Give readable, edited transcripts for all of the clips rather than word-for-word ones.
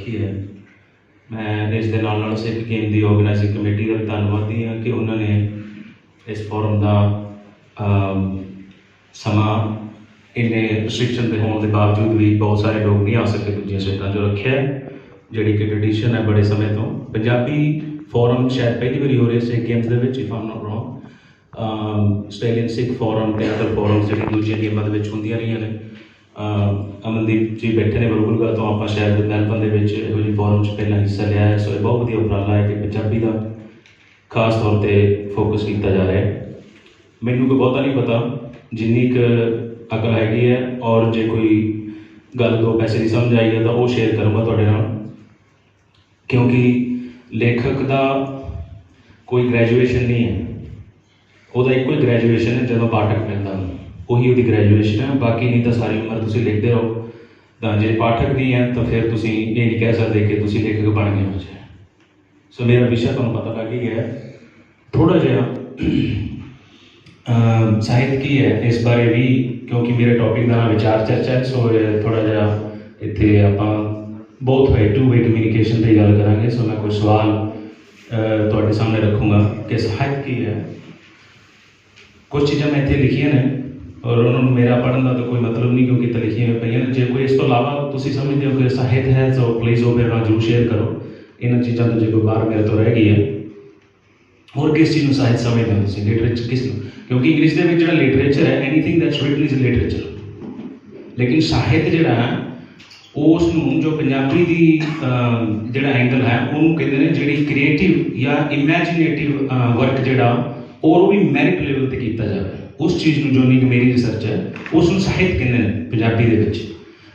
रखी है। मैं इस दे नाल सिख गेम की ऑर्गेनाइजिंग कमेटी का भी धन्नवादी हाँ कि उन्होंने इस फोरम का समा इन्ने रिस्ट्रिक्शन के होने के बावजूद भी बहुत सारे लोग नहीं आ सके दूसरी स्टेटा जो रखे है, जी कि ट्रेडिशन है बड़े समय तो। पंजाबी फोरम शायद पहली बारी हो रही है सिख गेम्स के if I am not wrong. Australian Sikh forum ते अदर फोरम्स जी दूसरी गेमां होंदियां रही ने। अमनदीप जी बैठे ने बलूगा तो आप शायद मैलबर्न के जी फोरम पहला हिस्सा लिया है। सो ये बहुत वधिया उपराला है कि पंजाबी का खास तौर पर फोकस किया जा रहा है। मैनू कोई बहुता नहीं पता, जिन्नी क अकल हैगी है और जो कोई गल दो पैसे की समझ आई है तो वो शेयर करूँगा तुहाडे नाल, क्योंकि लेखक का कोई ग्रैजुएशन नहीं है, वो एक ही ग्रैजुएशन है जो पाठक मिलता उही वो ग्रैजुएशन है। बाकी नहीं तो सारी उम्र तुम लिखते रहो। तो जे पाठक नहीं है तो फिर तुम ये नहीं कह सकते कि तुम लेखक बन गए हो जाए। सो मेरा विषय तुहानूं पता लग ही गया। थोड़ा जिहा साहित्य की है इस बारे भी, क्योंकि मेरे टॉपिक का नाम विचार चर्चा है। सो थोड़ा जिहा इत्थे आपां both way two way communication की गल करांगे। सो मैं कुछ सवाल तुहाडे सामने रखूँगा कि साहित्य की है। कुछ चीज़ां मैं इत्थे लिखियां ने और उन्होंने मेरा पढ़ने का तो कोई मतलब नहीं, क्योंकि तो लिखिया हुई पे जो कोई इस तो अलावा तुम समझते हो कि साहित्य है तो प्लीज़ वो मेरे नाल जरूर शेयर करो। इन चीज़ों तो जो कोई बाहर मेरे तो रह गई है। और किस चीज़ में साहित्य समझते हो तुम लिटरेचर किस, क्योंकि इंग्लिश के जो लिटरेचर है anything that's written is literature, लेकिन साहित्य जोड़ा है उसनूं जो पंजाबी की जोड़ा एंगल है उन्होंने कहते हैं जी क्रिएटिव या इमैजिनेटिव वर्क जोड़ा और भी मैरिट लेवल पर किया जाए। उस चीज़ में जो नहीं मेरी रिसर्च है उसनूं साहित्य कहते हैं पंजाबी दे विच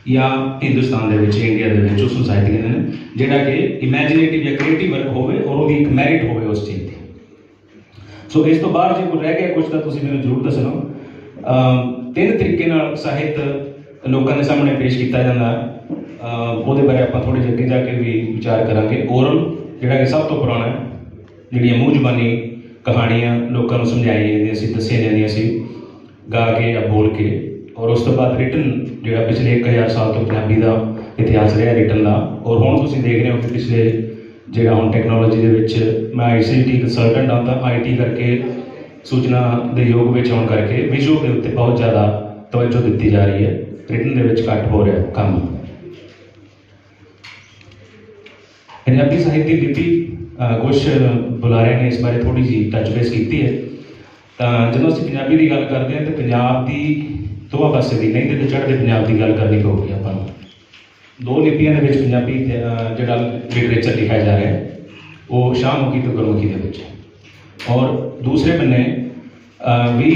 या हिंदुस्तान के इंडिया के उसनूं साहित्य कहते हैं जोड़ा कि इमैजिनेटिव या क्रिएटिव वर्क हो और वो एक मैरिट हो उस चीज़ की। सो इस तो बाहर जो कुछ रह गया कुछ तो तुसीं मैनूं जरूर दसो। तीन तरीके नाल साहित्य लोगों के सामने पेश किया जाता है, वो बारे आप थोड़ी जी अगे जाके भी विचार करांगे। ओरल जोड़ा कि सब तो पुराना है, जी मूँह जबानी कहानियाँ लोगों को समझाई जाती सी, दसिया जांदियां सी गा के या बोल के। और उस तो बाद रिटन जोड़ा पिछले 1000 साल तो पंजाबी का इतिहास रहा रिटन का। और हुण तुसीं देख रहे हो कि पिछले जोड़ा हम टैक्नोलॉजी के मैं ICT कंसलटेंट हाँ, तो IT करके सूचना के योग में आने करके विजुअल के उत्ते बहुत ज़्यादा तवज्जो दी जा रही है, रिटन के घट हो रहा काम। पंजाबी साहित्य लिपि कुछ बुलारे ने इस बारे थोड़ी जी टच बेस की है। तो जो असीं पंजाबी की गल करते हैं तो पंजाब की दोवां पासे की नहीं तो चढ़ते पंजाब की गल करनी पऊगी आपां नूं। दो लिपियां दे विच पंजाबी जिहड़ा लिटरेचर लिखा जा रहा है वो शाहमुखी तो गुरमुखी दे विच है। और दूसरे बन्ने भी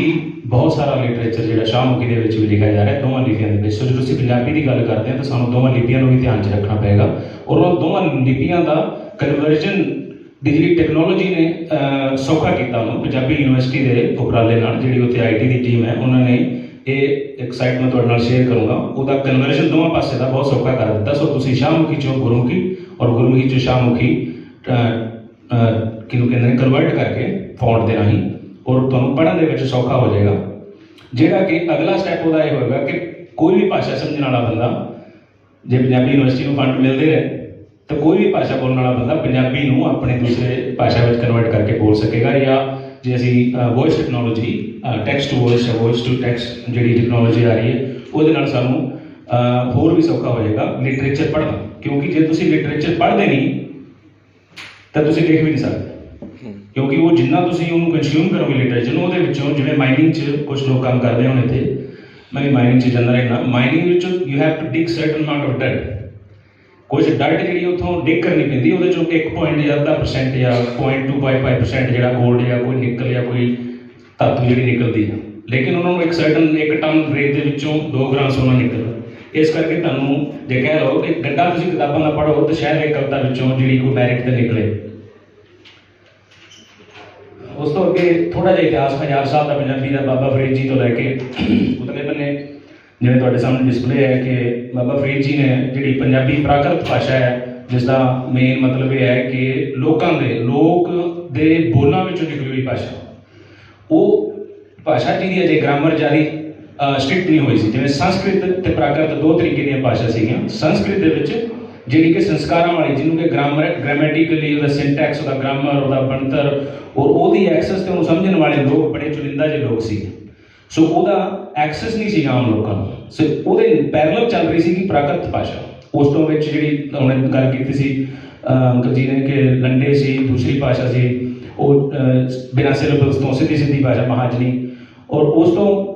बहुत सारा लिटरेचर जिहड़ा शाहमुखी दे विच भी लिखा जा रहा है दोवां लिपियां दे विच। सो जो असीं पंजाबी की गल करते हैं तो सानूं दोवां लिपियां नूं भी ध्यान च रखना पएगा। और उन दोवां लिपियां का कन्वर्जन डिजिटल टैक्नोलॉजी ने सौखा किया। पंजाबी यूनिवर्सिटी के उपराले जी उत्थे IT की टीम है उन्होंने ये एक साइट में तुहाडे नाल शेयर करूँगा, उसका कन्वर्जन दोवां पासे का बहुत सौखा कर दिता। सो तुसीं शाहमुखी चों गुरमुखी और गुरमुखी चों शाहमुखी किनूं कहंदे ने कन्वर्ट करके फॉन्ट दे राहीं और तुहानूं पढ़न दे विच सौखा हो जाएगा। जिहड़ा कि अगला स्टैप उहदा ये होएगा कि कोई भी भाषा समझण वाला बंदा जे पंजाबी यूनिवर्सिटी में फंड मिलते हैं तो कोई भी भाषा बोलने वाला बंदा पंजाबी नूं अपने दूसरे भाषा में कन्वर्ट करके बोल सकेगा। या जे असीं voice technology text to voice या वॉइस टू टैक्सट जी टैक्नोलॉजी आ रही है वो सानूं होर भी सौखा हो जाएगा लिटरेचर पढ़ना, क्योंकि जे तुसीं लिटरेचर पढ़ते नहीं तो तुसीं लिख भी नहीं सकते, क्योंकि वो जिन्ना तुसीं उहनूं कंज्यूम करोगे लिटरेचर वो जिवें माइनिंग च कुछ लोग काम करते होने थे, मैं भी माइनिंग च जांदा रहना। Mining you have to dig certain amount of डट, कुछ डट जी उतों डिग करनी पैंती वो 1% या 0.255% जो गोल्ड या कोई निकल या कोई धातु जी निकलती है, लेकिन उन्होंने एक सर्टन 1 टन रेत के 2 ग्राम सोना निकलता। इस करके तुहानूं जे कह लो कि गड्ढा तुसीं किताबां दा पढ़ो तो शायद एक कविता जी कोई मैरिट तो निकले। उस तो अगे थोड़ा जिहा इतिहास 1000 साल का पंजाबी का बाबा फरीद जी तो लैके उतले बन्ने जिवें तुहाडे सामने डिस्पले है कि बाबा फरीद जी ने जी पंजाबी प्राकृत भाषा है जिसका मेन मतलब यह है कि लोग दे बोलों में निकली हुई भाषा, वो भाषा जी अजे ग्रामर जारी स्ट्रिक्ट नहीं हुई सी। जिवें संस्कृत ते प्राकृत 2 तरीके दी भाषा सीगियां। संस्कृत दे विच ਜਿਹੜੀ ਕਿ ਸੰਸਕਾਰਾਂ ਵਾਲੀ, ਜਿਹਨੂੰ ਕਿ ਗ੍ਰਾਮੈਟਿਕਲੀ ਉਹਦਾ ਸਿੰਟੈਕਸ, ਉਹਦਾ ਗ੍ਰਾਮਰ, ਉਹਦਾ ਬਣਤਰ ਔਰ ਉਹਦੀ ਐਕਸੈਸ ਤੇ ਉਹਨੂੰ ਸਮਝਣ ਵਾਲੇ ਲੋਕ ਬੜੇ ਚੁਣਿੰਦਾ ਜਿਹੇ ਲੋਕ ਸੀ। ਸੋ ਉਹਦਾ ਐਕਸੈਸ ਨਹੀਂ ਸੀ ਆਮ ਲੋਕਾਂ ਨੂੰ। ਸੋ ਉਹਦੇ ਪੈਰਲਲ ਚੱਲ ਰਹੀ ਸੀ ਕਿ ਪ੍ਰਾਕ੍ਰਿਤ ਭਾਸ਼ਾ। ਉਸ ਤੋਂ ਵਿੱਚ ਜਿਹੜੀ ਉਹਨੇ ਗੱਲ ਕੀਤੀ ਸੀ ਅੰਕਲ ਜੀ ਨੇ ਕਿ ਲੰਡੇ ਸੀ, ਦੂਸਰੀ ਭਾਸ਼ਾ ਸੀ ਉਹ ਬਿਨਾਂ ਸਿਲੇਬਸ ਤੋਂ ਸਿੱਧੀ ਸਿੱਧੀ ਭਾਸ਼ਾ ਮਹਾਜਨੀ। ਔਰ ਉਸ ਤੋਂ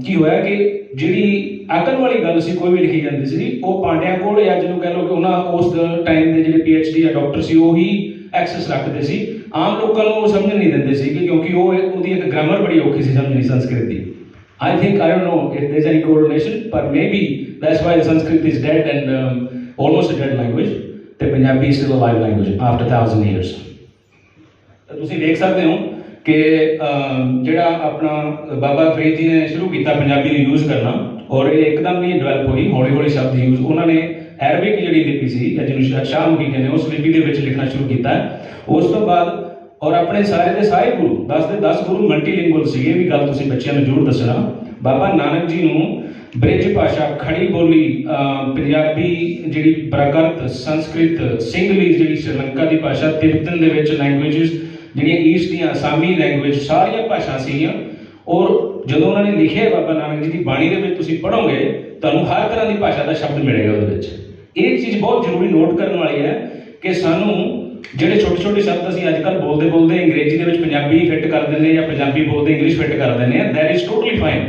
ਕੀ ਹੋਇਆ ਕਿ ਜਿਹੜੀ ਅਕਲ ਵਾਲੀ ਗੱਲ ਸੀ ਕੋਈ ਵੀ ਲਿਖੀ ਜਾਂਦੀ ਸੀ ਉਹ ਪਾਂਡਿਆਂ ਕੋਲ, ਜਾਂ ਜਿਹਨੂੰ ਕਹਿ ਲਓ ਕਿ ਉਹਨਾਂ ਉਸ ਟਾਈਮ ਦੇ ਜਿਹੜੇ PhD ਜਾਂ ਡਾਕਟਰ ਸੀ ਉਹੀ ਐਕਸੈਸ ਰੱਖਦੇ ਸੀ। ਆਮ ਲੋਕਾਂ ਨੂੰ ਉਹ ਸਮਝਣ ਨਹੀਂ ਦਿੰਦੇ ਸੀ ਕਿਉਂਕਿ ਉਹਦੀ ਇੱਕ ਗ੍ਰਾਮਰ ਬੜੀ ਔਖੀ ਸੀ ਸਮਝਣੀ ਸੰਸਕ੍ਰਿਤ ਦੀ। I think, I don't know if there's any correlation, but maybe that's why Sanskrit is dead and almost a dead language. ਤੇ Punjabi is still a live language after 1000 years. ਤੁਸੀਂ ਦੇਖ ਸਕਦੇ ਹੋ ਕਿ ਜਿਹੜਾ ਆਪਣਾ ਬਾਬਾ ਫਰੀਦ ਜੀ ਨੇ ਸ਼ੁਰੂ ਕੀਤਾ ਪੰਜਾਬੀ ਨੂੰ ਯੂਜ਼ ਕਰਨਾ, ਔਰ ਇਹ ਇੱਕਦਮ ਨਹੀਂ ਡਿਵੈਲਪ ਹੋਈ, ਹੌਲੀ ਹੌਲੀ ਸ਼ਬਦ ਯੂਜ਼ ਉਹਨਾਂ ਨੇ ਅਰਬਿਕ ਜਿਹੜੀ ਲਿਪੀ ਸੀ ਜਾਂ ਜਿਹਨੂੰ ਸ਼ਾਹਮੁਖੀ ਕਹਿੰਦੇ ਉਸ ਲਿਪੀ ਦੇ ਵਿੱਚ ਲਿਖਣਾ ਸ਼ੁਰੂ ਕੀਤਾ। ਉਸ ਤੋਂ ਬਾਅਦ ਔਰ ਆਪਣੇ ਸਾਰੇ ਦੇ ਸਾਰੇ ਗੁਰੂ 10 ਦੇ 10 ਗੁਰੂ ਮਲਟੀਲਿੰਗੁਅਲ ਸੀਗੇ। ਵੀ ਗੱਲ ਤੁਸੀਂ ਬੱਚਿਆਂ ਨੂੰ ਜ਼ਰੂਰ ਦੱਸਣਾ। ਬਾਬਾ ਨਾਨਕ ਜੀ ਨੂੰ ਬ੍ਰਿਜ ਭਾਸ਼ਾ, ਖੜੀ ਬੋਲੀ, ਪੰਜਾਬੀ ਜਿਹੜੀ ਪ੍ਰਾਕ੍ਰਿਤ, ਸੰਸਕ੍ਰਿਤ, ਸਿੰਗਲੀ ਜਿਹੜੀ ਸ਼੍ਰੀਲੰਕਾ ਦੀ ਭਾਸ਼ਾ, ਤਿੱਬਤਨ ਦੇ ਵਿੱਚ ਲੈਂਗੁਏਜਸ ਜਿਹੜੀਆਂ ਈਸਟ ਦੀਆਂ, ਅਸਾਮੀ ਲੈਂਗੁਏਜ, ਸਾਰੀਆਂ ਭਾਸ਼ਾ ਸੀਗੀਆਂ। ਔਰ ਜਦੋਂ ਉਹਨਾਂ ਨੇ ਲਿਖਿਆ ਬਾਬਾ ਨਾਨਕ ਜੀ ਦੀ ਬਾਣੀ ਦੇ ਵਿੱਚ ਤੁਸੀਂ ਪੜ੍ਹੋਗੇ ਤੁਹਾਨੂੰ ਹਰ ਤਰ੍ਹਾਂ ਦੀ ਭਾਸ਼ਾ ਦਾ ਸ਼ਬਦ ਮਿਲੇਗਾ ਉਹਦੇ ਵਿੱਚ। ਇਹ ਚੀਜ਼ ਬਹੁਤ ਜ਼ਰੂਰੀ ਨੋਟ ਕਰਨ ਵਾਲੀ ਹੈ ਕਿ ਸਾਨੂੰ ਜਿਹੜੇ ਛੋਟੇ ਛੋਟੇ ਸ਼ਬਦ ਅਸੀਂ ਅੱਜ ਕੱਲ੍ਹ ਬੋਲਦੇ ਅੰਗਰੇਜ਼ੀ ਦੇ ਵਿੱਚ ਪੰਜਾਬੀ ਫਿੱਟ ਕਰ ਦਿੰਦੇ ਜਾਂ ਪੰਜਾਬੀ ਬੋਲਦੇ ਇੰਗਲਿਸ਼ ਫਿੱਟ ਕਰ ਦਿੰਦੇ ਆ। That is totally fine.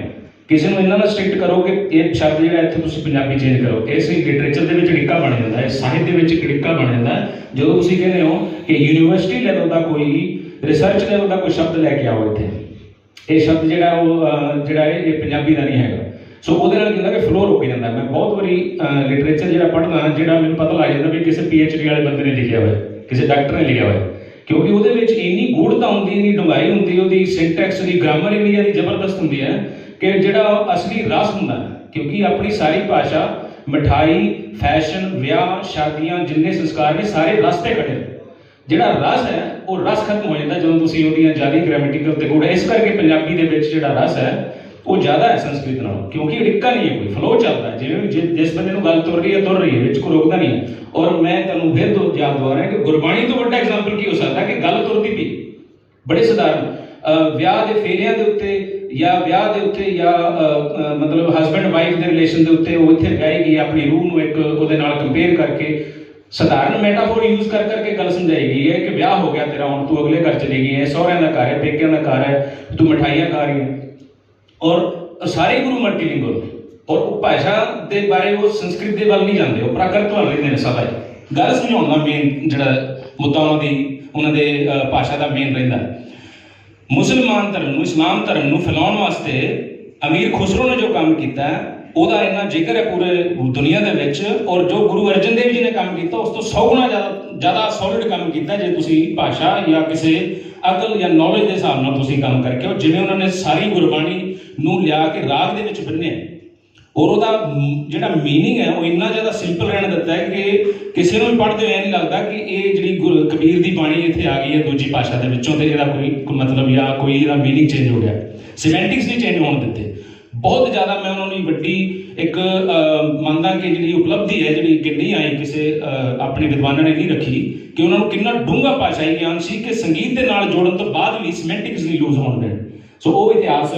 ਕਿਸੇ ਨੂੰ ਇਹਨਾਂ ਨਾਲ ਸਟ੍ਰਿਕਟ ਕਰੋ ਕਿ ਇਹ ਸ਼ਬਦ ਜਿਹੜਾ ਇੱਥੇ ਤੁਸੀਂ ਪੰਜਾਬੀ ਚੇਂਜ ਕਰੋ। ਇਸ ਲਈ ਲਿਟਰੇਚਰ ਦੇ ਵਿੱਚ ਅੜਿੱਕਾ ਬਣ ਜਾਂਦਾ ਹੈ, ਸਾਹਿਤ ਦੇ ਵਿੱਚ ਅੜਿੱਕਾ ਬਣ ਜਾਂਦਾ ਹੈ। ਜਦੋਂ ਤੁਸੀਂ ਕਹਿੰਦੇ ਹੋ ਕਿ ਯੂਨੀਵਰਸਿਟੀ ਲੈਵਲ ਦਾ ਕੋਈ, ਰਿਸਰਚ ਲੈਵਲ ਦਾ ਕੋਈ ਸ਼ਬਦ ਲੈ ਕੇ ਆਓ ਇੱਥੇ, ਇਹ ਸ਼ਬਦ ਜਿਹੜਾ ਉਹ ਜਿਹੜਾ ਇਹ ਪੰਜਾਬੀ ਦਾ ਨਹੀਂ ਹੈਗਾ। ਸੋ ਉਹਦੇ ਨਾਲ ਕੀ ਹੁੰਦਾ ਕਿ ਫਲੋ ਰੁਕ ਜਾਂਦਾ। ਮੈਂ ਬਹੁਤ ਵਾਰੀ ਲਿਟਰੇਚਰ ਜਿਹੜਾ ਪੜ੍ਹਦਾ ਜਿਹੜਾ ਮੈਨੂੰ ਪਤਾ ਲੱਗ ਜਾਂਦਾ ਵੀ ਕਿਸੇ PhD ਵਾਲੇ ਬੰਦੇ ਨੇ ਲਿਖਿਆ ਹੋਇਆ, ਕਿਸੇ ਡਾਕਟਰ ਨੇ ਲਿਖਿਆ ਹੋਇਆ, ਕਿਉਂਕਿ ਉਹਦੇ ਵਿੱਚ ਇੰਨੀ ਗੂੜਤਾ ਹੁੰਦੀ, ਇੰਨੀ ਡੂੰਘਾਈ ਹੁੰਦੀ, ਉਹਦੀ ਸਿੰਟੈਕਸ ਦੀ ਗ੍ਰਾਮਰ ਇੰਨੀ ਜ਼ਿਆਦਾ ਜ਼ਬਰਦਸਤ ਹੁੰਦੀ ਹੈ ਕਿ ਜਿਹੜਾ ਅਸਲੀ ਰਸ ਹੁੰਦਾ, ਕਿਉਂਕਿ ਆਪਣੀ ਸਾਰੀ ਭਾਸ਼ਾ, ਮਿਠਾਈ, ਫੈਸ਼ਨ, ਵਿਆਹ, ਸ਼ਾਦੀਆਂ, ਜਿੰਨੇ ਸੰਸਕਾਰ ਨੇ ਸਾਰੇ ਰਸ ਤੇ ਖੜੇ। ਜਿਹੜਾ ਰਸ ਹੈ ਉਹ ਰਸ ਖਤਮ ਹੋ ਜਾਂਦਾ ਜਦੋਂ ਤੁਸੀਂ ਉਹਦੀਆਂ ਜ਼ਿਆਦਾ ਗ੍ਰਾਮੈਟੀਕਲ ਤੇ ਗੂੜ। ਇਸ ਕਰਕੇ ਪੰਜਾਬੀ ਦੇ ਵਿੱਚ ਜਿਹੜਾ ਰਸ ਹੈ ਉਹ ਜ਼ਿਆਦਾ ਹੈ ਸੰਸਕ੍ਰਿਤ ਨਾਲੋਂ, ਕਿਉਂਕਿ ਅੜਿੱਕਾ ਨਹੀਂ ਹੈ, ਕੋਈ ਫਲੋ ਚੱਲਦਾ। ਜਿਵੇਂ ਜਿਸ ਬੰਦੇ ਨੂੰ ਗੱਲ ਤੁਰ ਰਹੀ ਹੈ ਵਿੱਚ ਕੋਈ ਰੁਕਦਾ ਨਹੀਂ ਹੈ। ਔਰ ਮੈਂ ਤੁਹਾਨੂੰ ਫਿਰ ਤੋਂ ਯਾਦ ਦਵਾ ਰਿਹਾ ਕਿ ਗੁਰਬਾਣੀ ਤੋਂ ਵੱਡਾ ਐਗਜ਼ਾਮਪਲ ਕੀ ਹੋ ਸਕਦਾ ਕਿ ਗੱਲ ਤੁਰਦੀ ਪਈ ਬੜੇ ਸਧਾਰਨ ਵਿਆਹ ਦੇ ਫੇਰਿਆਂ ਦੇ ਉੱਤੇ ਜਾਂ ਵਿਆਹ ਦੇ ਉੱਤੇ ਜਾਂ ਮਤਲਬ ਹਸਬੈਂਡ ਵਾਈਫ ਦੇ ਰਿਲੇਸ਼ਨ ਦੇ ਉੱਤੇ ਉਹ ਇੱਥੇ ਗਾਈ ਗਈ ਆਪਣੀ ਰੂਹ ਨੂੰ ਇੱਕ ਉਹਦੇ ਨਾਲ ਕੰਪੇਅਰ ਕਰਕੇ ਸਧਾਰਨ ਮੈਟਾਫੋਰ ਯੂਜ਼ ਕਰਕੇ ਗੱਲ ਸਮਝਾਈ ਗਈ ਹੈ ਕਿ ਵਿਆਹ ਹੋ ਗਿਆ ਤੇਰਾ, ਹੁਣ ਤੂੰ ਅਗਲੇ ਘਰ ਚਲੀ ਗਈ ਹੈ, ਸਹੁਰਿਆਂ ਦਾ ਘਰ ਹੈ, ਪੇਕਿਆਂ ਦਾ ਘਰ ਹੈ, ਤੂੰ ਮਿਠਾਈਆਂ ਖਾ ਰਹੀ ਹੈ। ਔਰ ਸਾਰੇ ਗੁਰੂ ਮਲਟੀਲਿੰਗੁਅਲ, ਔਰ ਉਹ ਭਾਸ਼ਾ ਦੇ ਬਾਰੇ ਉਹ ਸੰਸਕ੍ਰਿਤ ਦੇ ਵੱਲ ਨਹੀਂ ਜਾਂਦੇ, ਉਹ ਪ੍ਰਾਕ੍ਰਿਤ ਵੱਲ ਰਹਿੰਦੇ ਨੇ ਸਦਾ ਹੀ। ਗੱਲ ਸਮਝਾਉਣ ਦਾ ਮੇਨ ਜਿਹੜਾ ਮੁੱਦਾ ਉਹਨਾਂ ਦੇ ਭਾਸ਼ਾ ਦਾ ਮੇਨ ਰਹਿੰਦਾ। ਮੁਸਲਮਾਨ ਧਰਮ ਨੂੰ, ਇਸਲਾਮ ਧਰਮ ਨੂੰ ਫੈਲਾਉਣ ਵਾਸਤੇ ਅਮੀਰ ਖੁਸਰੋ ਨੇ ਜੋ ਕੰਮ ਕੀਤਾ ਉਹਦਾ ਇੰਨਾ ਜ਼ਿਕਰ ਹੈ ਪੂਰੇ ਦੁਨੀਆ ਦੇ ਵਿੱਚ। ਔਰ ਜੋ ਗੁਰੂ ਅਰਜਨ ਦੇਵ ਜੀ ਨੇ ਕੰਮ ਕੀਤਾ ਉਸ ਤੋਂ 100 ਗੁਣਾ ਜ਼ਿਆਦਾ ਸੋਲਿਡ ਕੰਮ ਕੀਤਾ ਜੇ ਤੁਸੀਂ ਭਾਸ਼ਾ ਜਾਂ ਕਿਸੇ ਅਕਲ ਜਾਂ ਨੌਲੇਜ ਦੇ ਹਿਸਾਬ ਨਾਲ ਤੁਸੀਂ ਕੰਮ ਕਰਕੇ। ਔਰ ਜਿਵੇਂ ਉਹਨਾਂ ਨੇ ਸਾਰੀ ਗੁਰਬਾਣੀ ਨੂੰ ਲਿਆ ਕੇ ਰਾਗ ਦੇ ਵਿੱਚ ਬੰਨਿਆ, ਔਰ ਉਹਦਾ ਜਿਹੜਾ ਮੀਨਿੰਗ ਹੈ ਉਹ ਇੰਨਾ ਜ਼ਿਆਦਾ ਸਿੰਪਲ ਰਹਿਣ ਦਿੱਤਾ ਹੈ ਕਿ ਕਿਸੇ ਨੂੰ ਵੀ ਪੜ੍ਹਦੇ ਹੋਏ ਨਹੀਂ ਲੱਗਦਾ ਕਿ ਇਹ ਜਿਹੜੀ ਕਬੀਰ ਦੀ ਬਾਣੀ ਇੱਥੇ ਆ ਗਈ ਹੈ ਦੂਜੀ ਭਾਸ਼ਾ ਦੇ ਵਿੱਚੋਂ ਤੇ ਇਹਦਾ ਕੋਈ ਮਤਲਬ ਜਾਂ ਕੋਈ ਇਹਦਾ ਮੀਨਿੰਗ ਚੇਂਜ ਹੋ ਗਿਆ। ਸਿਮੈਂਟਿਕਸ ਨਹੀਂ ਚੇਂਜ ਹੋਣ ਦਿੱਤੇ। ਬਹੁਤ ਜ਼ਿਆਦਾ ਮੈਂ ਉਹਨਾਂ ਨੂੰ ਵੱਡੀ ਇੱਕ ਮੰਨਦਾ ਕਿ ਜਿਹੜੀ ਉਪਲਬਧੀ ਹੈ ਜਿਹੜੀ ਕਿ ਨਹੀਂ ਆਈ ਕਿਸੇ ਆਪਣੇ ਵਿਦਵਾਨਾਂ ਨੇ ਨਹੀਂ ਰੱਖੀ ਕਿ ਉਹਨਾਂ ਨੂੰ ਕਿੰਨਾ ਡੂੰਘਾ ਭਾਸ਼ਾਈ ਗਿਆਨ ਸੀ ਕਿ ਸੰਗੀਤ ਦੇ ਨਾਲ ਜੋੜਨ ਤੋਂ ਬਾਅਦ ਵੀ ਸਿਮੈਂਟਿਕਸ ਨਹੀਂ ਯੂਜ਼ ਹੋਣ ਦੇਣ। ਸੋ ਉਹ ਇਤਿਹਾਸ